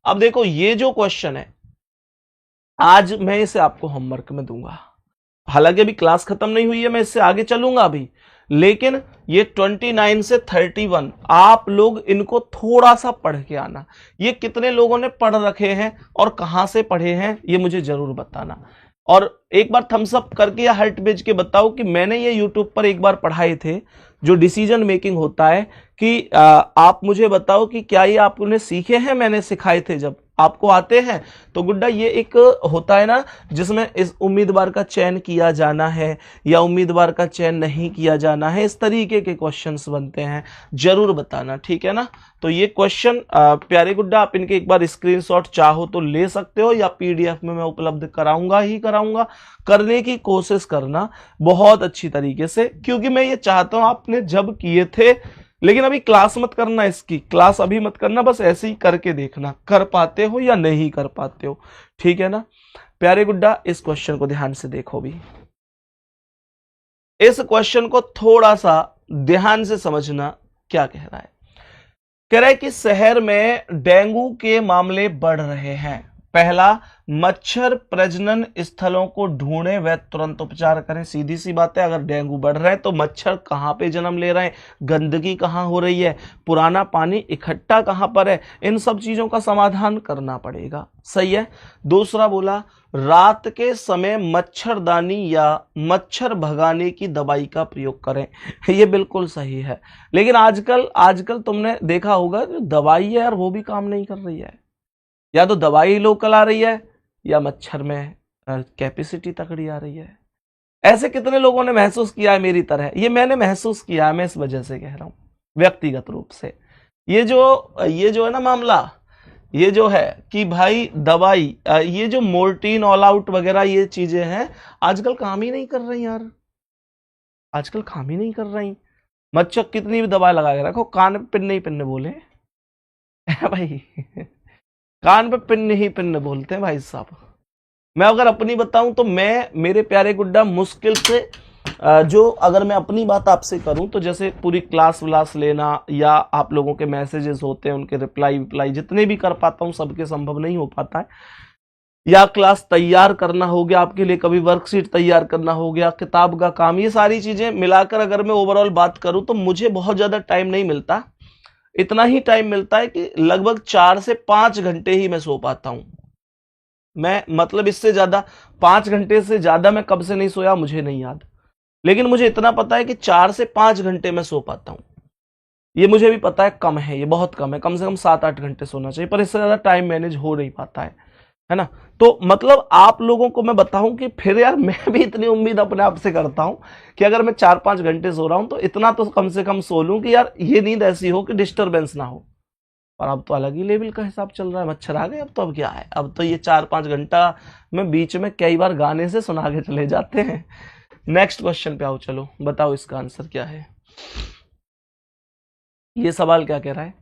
Speaker 1: अब देखो ये जो क्वेश्चन है आज मैं इसे आपको होमवर्क में दूंगा, हालांकि अभी क्लास खत्म नहीं हुई है, मैं इससे आगे चलूंगा अभी, लेकिन ये 29 से 31 आप लोग इनको थोड़ा सा पढ़ के आना। ये कितने लोगों ने पढ़ रखे हैं और कहां से पढ़े हैं ये मुझे जरूर बताना, और एक बार थम्स अप करके या हार्ट भेज के बताओ कि मैंने ये यूट्यूब पर एक बार पढ़ाए थे, जो डिसीजन मेकिंग होता है, कि आप मुझे बताओ कि क्या ये आपने सीखे हैं, मैंने सिखाए थे जब आपको आते हैं। तो गुड्डा ये एक होता है ना जिसमें इस उम्मीदवार का चयन किया जाना है या उम्मीदवार का चयन नहीं किया जाना है, इस तरीके के क्वेश्चंस बनते हैं, जरूर बताना, ठीक है ना। तो ये क्वेश्चन प्यारे गुड्डा आप इनके एक बार स्क्रीनशॉट चाहो तो ले सकते हो, या पीडीएफ में मैं उपलब्ध कराऊंगा ही कराऊंगा, करने की कोशिश करना बहुत अच्छी तरीके से, क्योंकि मैं ये चाहता हूं आपने जब किए थे, लेकिन अभी क्लास मत करना, इसकी क्लास अभी मत करना, बस ऐसे ही करके देखना कर पाते हो या नहीं कर पाते हो, ठीक है ना। प्यारे गुड्डा इस क्वेश्चन को ध्यान से देखो भी, इस क्वेश्चन को थोड़ा सा ध्यान से समझना। क्या कह रहा है, कह रहा है कि शहर में डेंगू के मामले बढ़ रहे हैं, पहला मच्छर प्रजनन स्थलों को ढूंढें व तुरंत उपचार करें। सीधी सी बात है, अगर डेंगू बढ़ रहा है तो मच्छर कहां पे जन्म ले रहे हैं, गंदगी कहां हो रही है, पुराना पानी इकट्ठा कहां पर है, इन सब चीजों का समाधान करना पड़ेगा, सही है। दूसरा बोला रात के समय मच्छरदानी या मच्छर भगाने की दवाई का प्रयोग करें, ये बिल्कुल सही है, लेकिन आजकल तुमने देखा होगा दवाई है यार वो भी काम नहीं कर रही है, या तो दवाई लोकल आ रही है या मच्छर में कैपेसिटी तकड़ी आ रही है। ऐसे कितने लोगों ने महसूस किया है मेरी तरह, ये मैंने महसूस किया है, मैं इस वजह से कह रहा हूं व्यक्तिगत रूप से। ये जो है ना मामला, ये जो है कि भाई दवाई, ये जो मोर्टीन ऑल आउट वगैरह ये चीजें हैं आजकल काम ही नहीं कर रही यार, आजकल काम ही नहीं कर रही। मच्छर कितनी भी दवाई लगा के रखो, कान पे पिन्ने ही पिन्ने बोले भाई कान पे पिन ही पिन बोलते हैं भाई साहब। मैं अगर अपनी बताऊं तो मेरे प्यारे गुड्डा मुश्किल से जो अगर मैं अपनी बात आपसे करूं तो जैसे पूरी क्लास व्लास लेना या आप लोगों के मैसेजेस होते हैं उनके रिप्लाई जितने भी कर पाता हूं, सबके संभव नहीं हो पाता है, या क्लास तैयार करना हो गया आपके लिए, कभी वर्कशीट तैयार करना हो गया, किताब का काम, ये सारी चीजें मिलाकर अगर मैं ओवरऑल बात करूं तो मुझे बहुत ज्यादा टाइम नहीं मिलता। इतना ही टाइम मिलता है कि लगभग 4 से 5 घंटे ही मैं सो पाता हूं। मैं मतलब इससे ज्यादा 5 घंटे से ज्यादा मैं कब से नहीं सोया मुझे नहीं याद, लेकिन मुझे इतना पता है कि 4 से 5 घंटे मैं सो पाता हूं। ये मुझे भी पता है कम है, ये बहुत कम है, कम से कम 7-8 घंटे सोना चाहिए, पर इससे ज्यादा टाइम मैनेज हो नहीं पाता है ना। तो मतलब आप लोगों को मैं बताऊं कि फिर यार मैं भी इतनी उम्मीद अपने आप से करता हूं कि अगर मैं 4-5 घंटे सो रहा हूं तो इतना तो कम से कम सो लूं कि यार ये नींद ऐसी हो कि डिस्टरबेंस ना हो। और अब तो अलग ही लेवल का हिसाब चल रहा है, मच्छर आ गए, अब तो अब क्या है, अब तो ये 4-5 घंटा में बीच में कई बार गाने से सुना के चले जाते हैं। नेक्स्ट क्वेश्चन पे आओ, चलो बताओ इसका आंसर क्या है। ये सवाल क्या कह रहा है,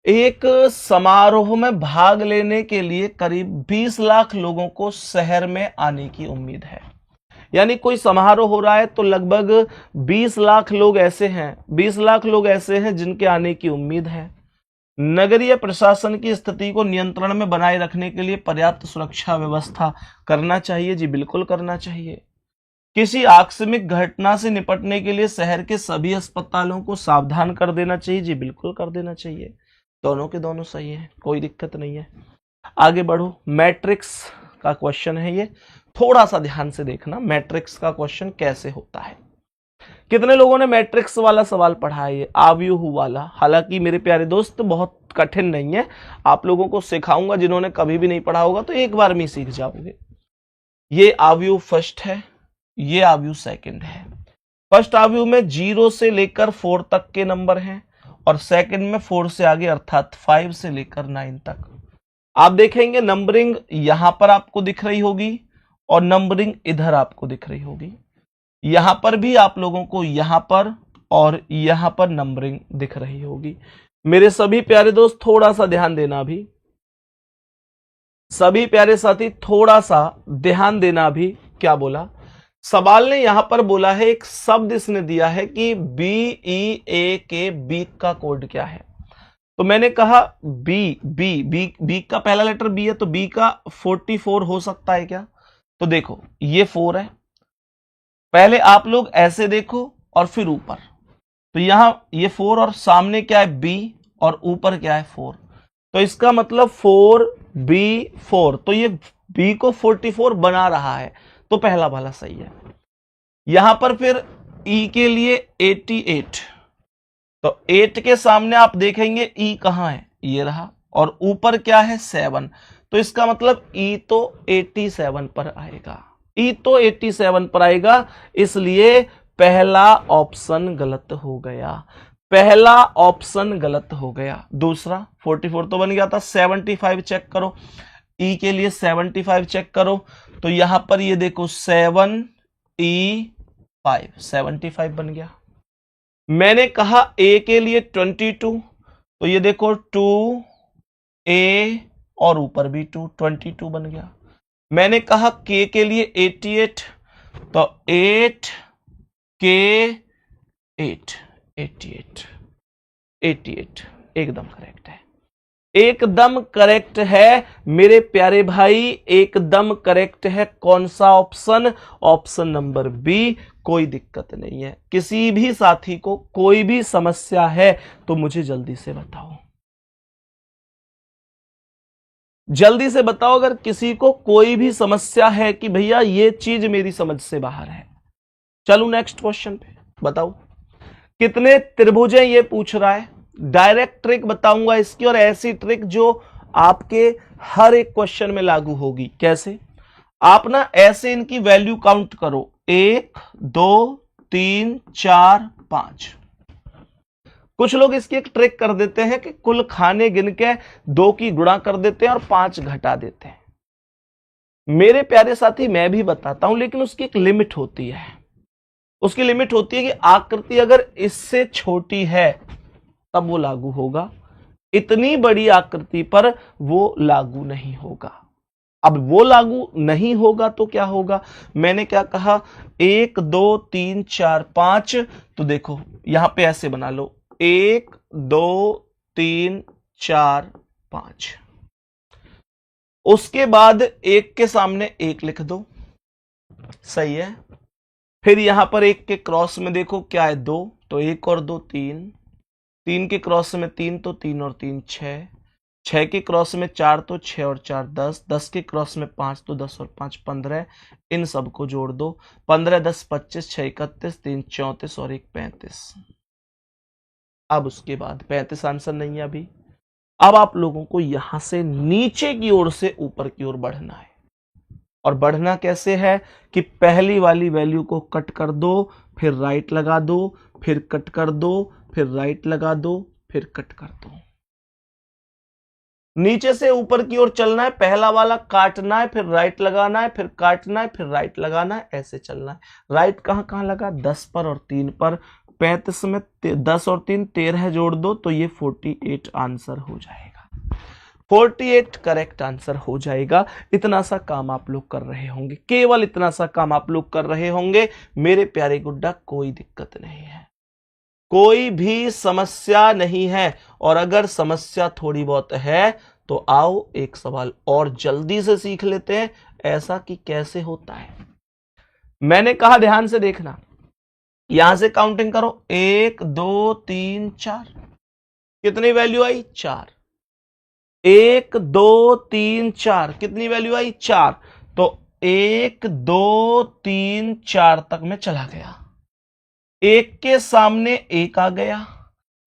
Speaker 1: एक समारोह में भाग लेने के लिए करीब 20 लाख लोगों को शहर में आने की उम्मीद है। यानी कोई समारोह हो रहा है तो लगभग 20 लाख लोग ऐसे हैं, 20 लाख लोग ऐसे हैं जिनके आने की उम्मीद है। नगरीय प्रशासन की स्थिति को नियंत्रण में बनाए रखने के लिए पर्याप्त सुरक्षा व्यवस्था करना चाहिए। जी बिल्कुल करना चाहिए। किसी आकस्मिक घटना से निपटने के लिए शहर के सभी अस्पतालों को सावधान कर देना चाहिए। जी बिल्कुल कर देना चाहिए। दोनों के दोनों सही है, कोई दिक्कत नहीं है। आगे बढ़ो। मैट्रिक्स का क्वेश्चन है ये, थोड़ा सा ध्यान से देखना मैट्रिक्स का क्वेश्चन कैसे होता है। कितने लोगों ने मैट्रिक्स वाला सवाल पढ़ा है, ये आव्यूह वाला? हालांकि मेरे प्यारे दोस्त बहुत कठिन नहीं है, आप लोगों को सिखाऊंगा, जिन्होंने कभी भी नहीं पढ़ा होगा तो एक बार में सीख जाओगे। ये आव्यूह फर्स्ट है, ये आव्यूह सेकंड है। फर्स्ट आव्यूह में 0 से लेकर 4 तक के नंबर हैं और सेकंड में 4 से आगे अर्थात 5 से लेकर 9 तक। आप देखेंगे नंबरिंग यहां पर आपको दिख रही होगी और नंबरिंग इधर आपको दिख रही होगी। यहां पर भी आप लोगों को यहां पर और यहां पर नंबरिंग दिख रही होगी। मेरे सभी प्यारे दोस्त थोड़ा सा ध्यान देना भी, सभी प्यारे साथी थोड़ा सा ध्यान देना भी। क्या बोला सवाल ने? यहां पर बोला है, एक शब्द इसने दिया है कि BEAK, बी का कोड क्या है? तो मैंने कहा बी का पहला लेटर बी है, तो बी का 44 हो सकता है क्या? तो देखो ये 4 है, पहले आप लोग ऐसे देखो और फिर ऊपर, तो यहां ये 4 और सामने क्या है बी और ऊपर क्या है 4, तो इसका मतलब 4B4, तो ये बी को 44 बना रहा है, तो पहला वाला सही है। यहां पर फिर ई के लिए 88, तो 8 के सामने आप देखेंगे ई कहां है, ये रहा, और ऊपर क्या है 7, तो इसका मतलब ई तो 87 पर आएगा, ई तो 87 पर आएगा, इसलिए पहला ऑप्शन गलत हो गया, पहला ऑप्शन गलत हो गया। दूसरा 44 तो बन गया था, 75 चेक करो, ई के लिए 75 चेक करो, तो यहां पर ये देखो 7E5, 75 बन गया। मैंने कहा ए के लिए 22, तो ये देखो 2A और ऊपर भी 22 बन गया। मैंने कहा के के लिए 88, तो 8K8, 88 एकदम करेक्ट है, एकदम करेक्ट है मेरे प्यारे भाई, एकदम करेक्ट है। कौन सा ऑप्शन? Option number B. कोई दिक्कत नहीं है। किसी भी साथी को कोई भी समस्या है तो मुझे जल्दी से बताओ, जल्दी से बताओ अगर किसी को कोई भी समस्या है कि भैया ये चीज मेरी समझ से बाहर है। चलो नेक्स्ट क्वेश्चन पे, बताओ कितने त्रिभुज हैं, ये पूछ रहा है। डायरेक्ट ट्रिक बताऊंगा इसकी, और ऐसी ट्रिक जो आपके हर एक क्वेश्चन में लागू होगी। कैसे? आप ना ऐसे इनकी वैल्यू काउंट करो, 1 2 3 4 5। कुछ लोग इसकी एक ट्रिक कर देते हैं कि कुल खाने गिन के 2 की गुणा कर देते हैं और 5 घटा देते हैं। मेरे प्यारे साथी मैं भी बताता हूं, लेकिन उसकी एक लिमिट होती है, उसकी लिमिट होती है कि आकृति अगर इससे छोटी है तब वो लागू होगा, इतनी बड़ी आकृति पर वो लागू नहीं होगा। अब वो लागू नहीं होगा तो क्या होगा? मैंने क्या कहा, 1 2 3 4 5, तो देखो यहां पे ऐसे बना लो, 1 2 3 4 5, उसके बाद 1 के सामने 1 लिख दो, सही है। फिर यहां पर 1 के क्रॉस में देखो क्या है 2, तो 1 और 2 3, 3 के क्रॉस में 3, तो 3 और 3 6, 6 के क्रॉस में 4, तो 6 और 4 10, 10 के क्रॉस में 5, तो 10 और 5 15, इन सबको जोड़ दो, 15 10 25, 6 31, 3 34 और 1 35। अब उसके बाद 35 आंसर नहीं है अभी। अब आप लोगों को यहां से नीचे की ओर से ऊपर की ओर बढ़ना है, और बढ़ना कैसे है कि पहली वाली वैल्यू को कट कर दो, फिर राइट लगा दो, फिर कट कर दो, फिर राइट लगा दो, फिर कट कर दो। नीचे से ऊपर की ओर चलना है, पहला वाला काटना है, फिर राइट लगाना है, फिर काटना है, फिर राइट लगाना है, ऐसे चलना है। राइट कहां कहां लगा? 10 पर और 3 पर, 35 में 10 और 3 13 जोड़ दो तो ये 48 आंसर हो जाएगा। 48 करेक्ट आंसर हो जाएगा। इतना सा काम आप लोग कर रहे होंगे, केवल इतना सा काम आप लोग कर रहे होंगे मेरे प्यारे गुड्डा, कोई दिक्कत नहीं है, कोई भी समस्या नहीं है। और अगर समस्या थोड़ी बहुत है तो आओ एक सवाल और जल्दी से सीख लेते हैं, ऐसा कि कैसे होता है। मैंने कहा ध्यान से देखना, यहां से काउंटिंग करो, 1 2 3 4, कितनी वैल्यू आई? 4। 1 2 3 4, कितनी वैल्यू आई? 4। तो 1 2 3 4 तक मैं चला गया, 1 के सामने 1 आ गया,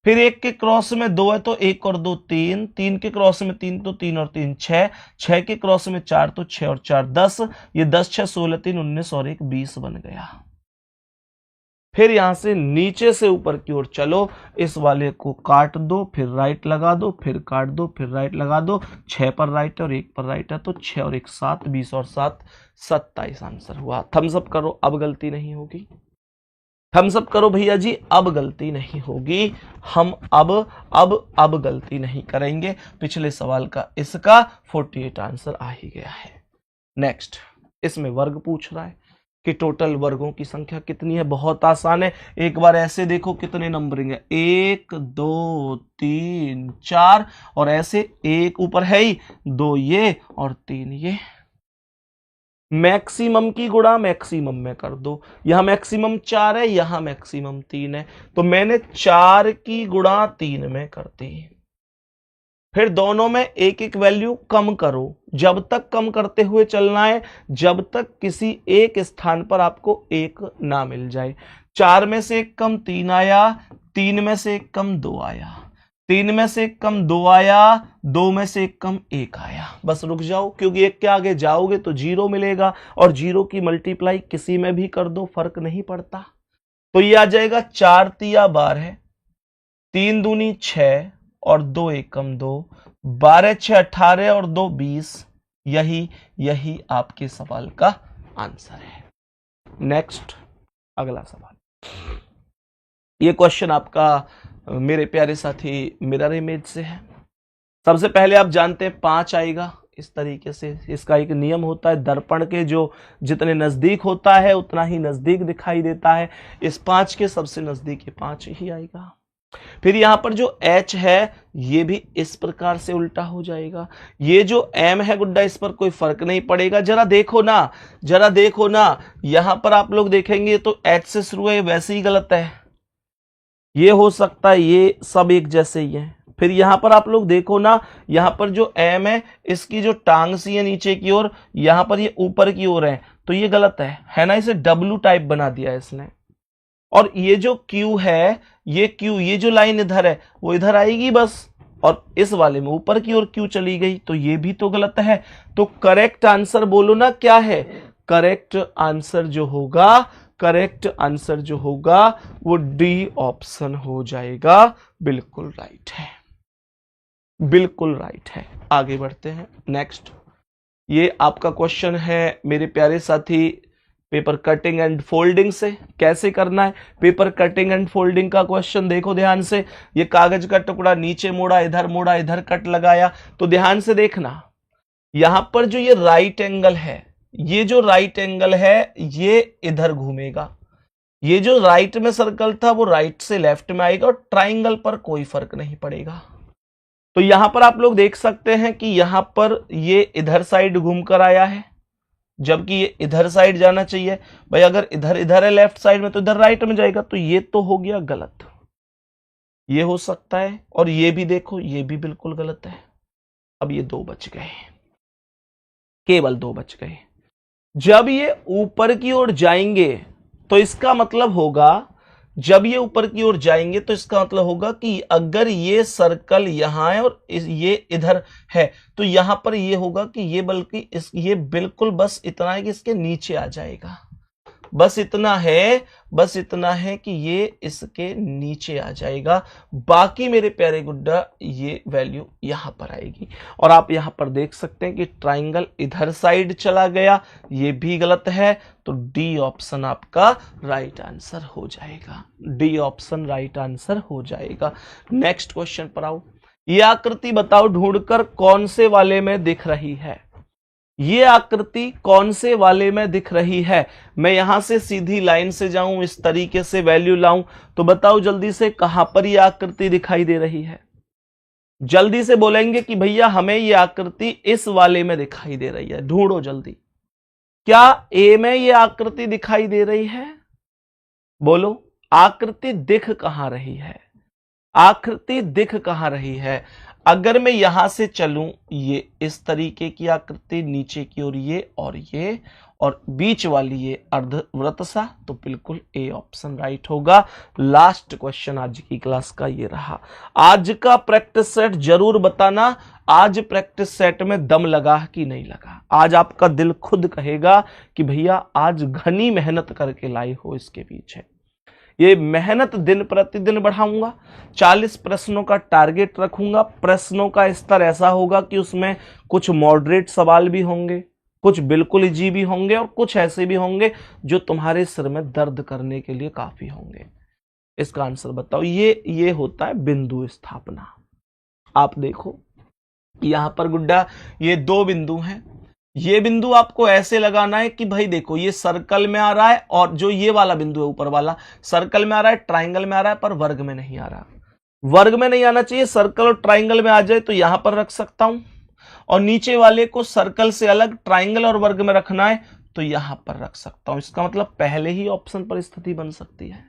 Speaker 1: फिर 1 के क्रॉस में 2 है तो 1 और 2 3, 3 के क्रॉस में 3 तो 3 और 3 6, 6 के क्रॉस में 4 तो 6 और 4 10, ये 10 6 16 3 19 और 1 20 बन गया। फिर यहां से नीचे से ऊपर की ओर चलो, इस वाले को काट दो, फिर राइट लगा दो, फिर काट दो, फिर राइट लगा दो, 6 पर राइट है और 1 पर राइट है तो 6 और 1 7, 20 और 7 27 आंसर हुआ। थम्स अप करो, अब गलती नहीं होगी। थम्स अप करो भैया जी, अब गलती नहीं होगी। हम अब गलती नहीं करेंगे। पिछले सवाल का इसका 48 आंसर आ ही गया है। नेक्स्ट, इसमें वर्ग पूछ रहा है कि टोटल वर्गों की संख्या कितनी है। बहुत आसान है, एक बार ऐसे देखो कितने नंबरिंग है, 1 2 3 4 और ऐसे 1 ऊपर है ही, 2 ये और 3 ये। मैक्सिमम की गुणा मैक्सिमम में कर दो, यहां मैक्सिमम 4 है, यहां मैक्सिमम 3 है, तो मैंने 4 की गुणा 3 में कर दी। फिर दोनों में एक एक वैल्यू कम करो, जब तक कम करते हुए चलना है जब तक किसी एक स्थान पर आपको 1 ना मिल जाए। 4 में से 1 कम 3 आया, 3 में से 1 कम 2 आया, 3 में से 1 कम 2 आया, 2 में से 1 कम 1 आया। बस रुक जाओ, क्योंकि 1 के आगे जाओगे तो 0 मिलेगा और 0 की मल्टीप्लाई किसी में भी कर दो, फर्क नहीं पड़ता। तो ये आ जाएगा 4 तिया 12, 3 दूनी 6 और 2 एकम 2, 12 6 18 और 2 20। यही आपके सवाल का आंसर है। नेक्स्ट, अगला सवाल। ये क्वेश्चन आपका मेरे प्यारे साथी मिरर इमेज से है। सबसे पहले आप जानते हैं 5 आएगा इस तरीके से। इसका एक नियम होता है, दर्पण के जो जितने नजदीक होता है उतना ही नजदीक दिखाई देता है। इस 5 के सबसे नजदीक ये 5 ही आएगा। फिर यहां पर जो H है ये भी इस प्रकार से उल्टा हो जाएगा। ये जो M है गुड्डा, इस पर कोई फर्क नहीं पड़ेगा। जरा देखो ना, यहां पर आप लोग देखेंगे तो H से शुरू है, वैसे ही गलत है। ये हो सकता है ये सब एक जैसे ही है। फिर यहां पर आप लोग देखो ना, यहां पर जो M है इसकी जो टांग सी है नीचे की ओर, यहां पर ये ऊपर की ओर है, तो ये गलत है ना। इसे W टाइप बना दिया है इसने। और ये जो Q है, ये जो लाइन इधर है वो इधर आएगी बस, और इस वाले में ऊपर की ओर Q चली गई, तो ये भी तो गलत है। तो करेक्ट आंसर बोलो ना क्या है? करेक्ट आंसर जो होगा वो डी ऑप्शन हो जाएगा। बिल्कुल राइट है। आगे बढ़ते हैं। नेक्स्ट, ये आपका क्वेश्चन है मेरे प्यारे साथी पेपर कटिंग एंड फोल्डिंग से। कैसे करना है पेपर कटिंग एंड फोल्डिंग का क्वेश्चन? देखो ध्यान से, ये कागज का टुकड़ा नीचे मोड़ा, इधर कट लगाया, तो ध्यान से देखना, यहां पर जो ये राइट एंगल है, ये इधर घूमेगा। ये जो राइट में सर्कल था वो राइट से लेफ्ट में आएगा, और ट्राइंगल पर कोई फर्क नहीं पड़ेगा। तो यहां पर आप लोग देख सकते हैं कि यहां पर ये इधर साइड घूमकर आया है, जबकि ये इधर साइड जाना चाहिए। भाई अगर इधर है लेफ्ट साइड में तो इधर राइट में जाएगा, तो ये तो हो गया गलत। ये हो सकता है, और ये भी देखो, ये भी बिल्कुल गलत है। अब ये 2 बच गए, केवल 2 बच गए। जब ये ऊपर की ओर जाएंगे तो इसका मतलब होगा कि अगर ये सर्कल यहां है और ये इधर है, तो यहां पर ये होगा कि ये बिल्कुल बस इतना है कि इसके नीचे आ जाएगा। बस इतना है कि ये इसके नीचे आ जाएगा। बाकी मेरे प्यारे गुड्डा ये वैल्यू यहां पर आएगी। और आप यहां पर देख सकते हैं कि ट्राइंगल इधर साइड चला गया, ये भी गलत है। तो डी ऑप्शन आपका राइट आंसर हो जाएगा। डी ऑप्शन राइट आंसर हो जाएगा। नेक्स्ट क्वेश्चन पर आओ। ये आकृति बताओ ढूंढकर कौन से वाले में दिख रही है। ये आकृति कौन से वाले में दिख रही है। मैं यहां से सीधी लाइन से जाऊं, इस तरीके से वैल्यू लाऊं, तो बताओ जल्दी से कहां पर ये आकृति दिखाई दे रही है। जल्दी से बोलेंगे कि भैया हमें ये आकृति इस वाले में दिखाई दे रही है। ढूंढो जल्दी। क्या ए में ये आकृति दिखाई दे रही है? बोलो, आकृति दिख कहां रही है? आकृति दिख कहां रही है? अगर मैं यहां से चलूं, ये इस तरीके की आकृति, नीचे की ओर ये और बीच वाली ये अर्धवृत्त सा, तो बिल्कुल ए ऑप्शन राइट होगा। लास्ट क्वेश्चन आज की क्लास का ये रहा। आज का प्रैक्टिस सेट जरूर बताना, आज प्रैक्टिस सेट में दम लगा कि नहीं लगा। आज आपका दिल खुद कहेगा कि भैया आज घनी मेहनत करके लाई हो। इसके पीछे ये मेहनत दिन प्रतिदिन बढ़ाऊंगा। 40 प्रश्नों का टारगेट रखूंगा। प्रश्नों का स्तर ऐसा होगा कि उसमें कुछ मॉडरेट सवाल भी होंगे, कुछ बिल्कुल इजी भी होंगे और कुछ ऐसे भी होंगे जो तुम्हारे सिर में दर्द करने के लिए काफी होंगे। इसका आंसर बताओ। ये होता है बिंदु स्थापना। आप देखो यहां पर गुड्डा ये 2 बिंदु हैं। ये बिंदु आपको ऐसे लगाना है कि भाई देखो ये सर्कल में आ रहा है और जो ये वाला बिंदु है ऊपर वाला सर्कल में आ रहा है, ट्राइंगल में आ रहा है, पर वर्ग में नहीं आ रहा। वर्ग में नहीं आना चाहिए। सर्कल और ट्राइंगल में आ जाए तो यहां पर रख सकता हूं, और नीचे वाले को सर्कल से अलग ट्राइंगल और वर्ग में रखना है तो यहां पर रख सकता हूं। इसका मतलब पहले ही ऑप्शन पर स्थिति बन सकती है।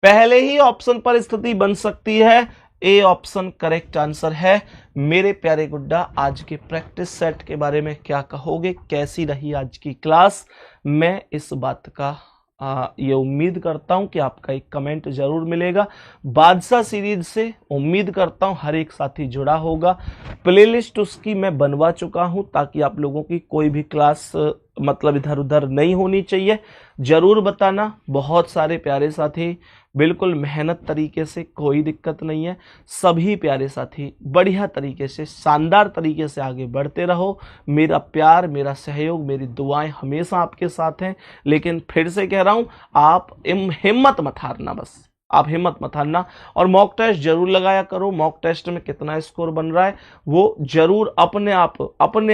Speaker 1: पहले ही ऑप्शन पर स्थिति बन सकती है। ए ऑप्शन करेक्ट आंसर है। मेरे प्यारे गुड्डा, आज के प्रैक्टिस सेट के बारे में क्या कहोगे? कैसी रही आज की क्लास? मैं इस बात का ये उम्मीद करता हूं कि आपका एक कमेंट जरूर मिलेगा। बादशाह सीरीज से उम्मीद करता हूं हर एक साथी जुड़ा होगा। प्लेलिस्ट उसकी मैं बनवा चुका हूं ताकि आप लोगों की कोई भी क्लास मतलब इधर उधर नहीं होनी चाहिए। जरूर बताना। बहुत सारे प्यारे साथी बिल्कुल मेहनत तरीके से, कोई दिक्कत नहीं है। सभी प्यारे साथी बढ़िया तरीके से, शानदार तरीके से आगे बढ़ते रहो। मेरा प्यार, मेरा सहयोग, मेरी दुआएं हमेशा आपके साथ हैं। लेकिन फिर से कह रहा हूं, आप हिम्मत मत हारना। बस आप हिम्मत मत हारना और मॉक टेस्ट जरूर लगाया करो। मॉक टेस्ट में कितना स्कोर बन रहा है वो जरूर अपने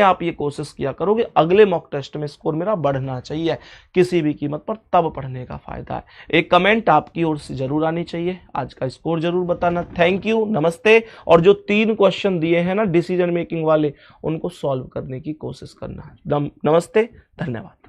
Speaker 1: आप ये कोशिश किया करो कि अगले मॉक टेस्ट में स्कोर मेरा बढ़ना चाहिए किसी भी कीमत पर, तब पढ़ने का फायदा है। एक कमेंट आपकी ओर से जरूर आनी चाहिए। आज का स्कोर जरूर बताना। थैंक यू, नमस्ते। और जो 3 क्वेश्चन दिए हैं ना डिसीजन मेकिंग वाले, उनको सॉल्व करने की कोशिश करना। नमस्ते, धन्यवाद।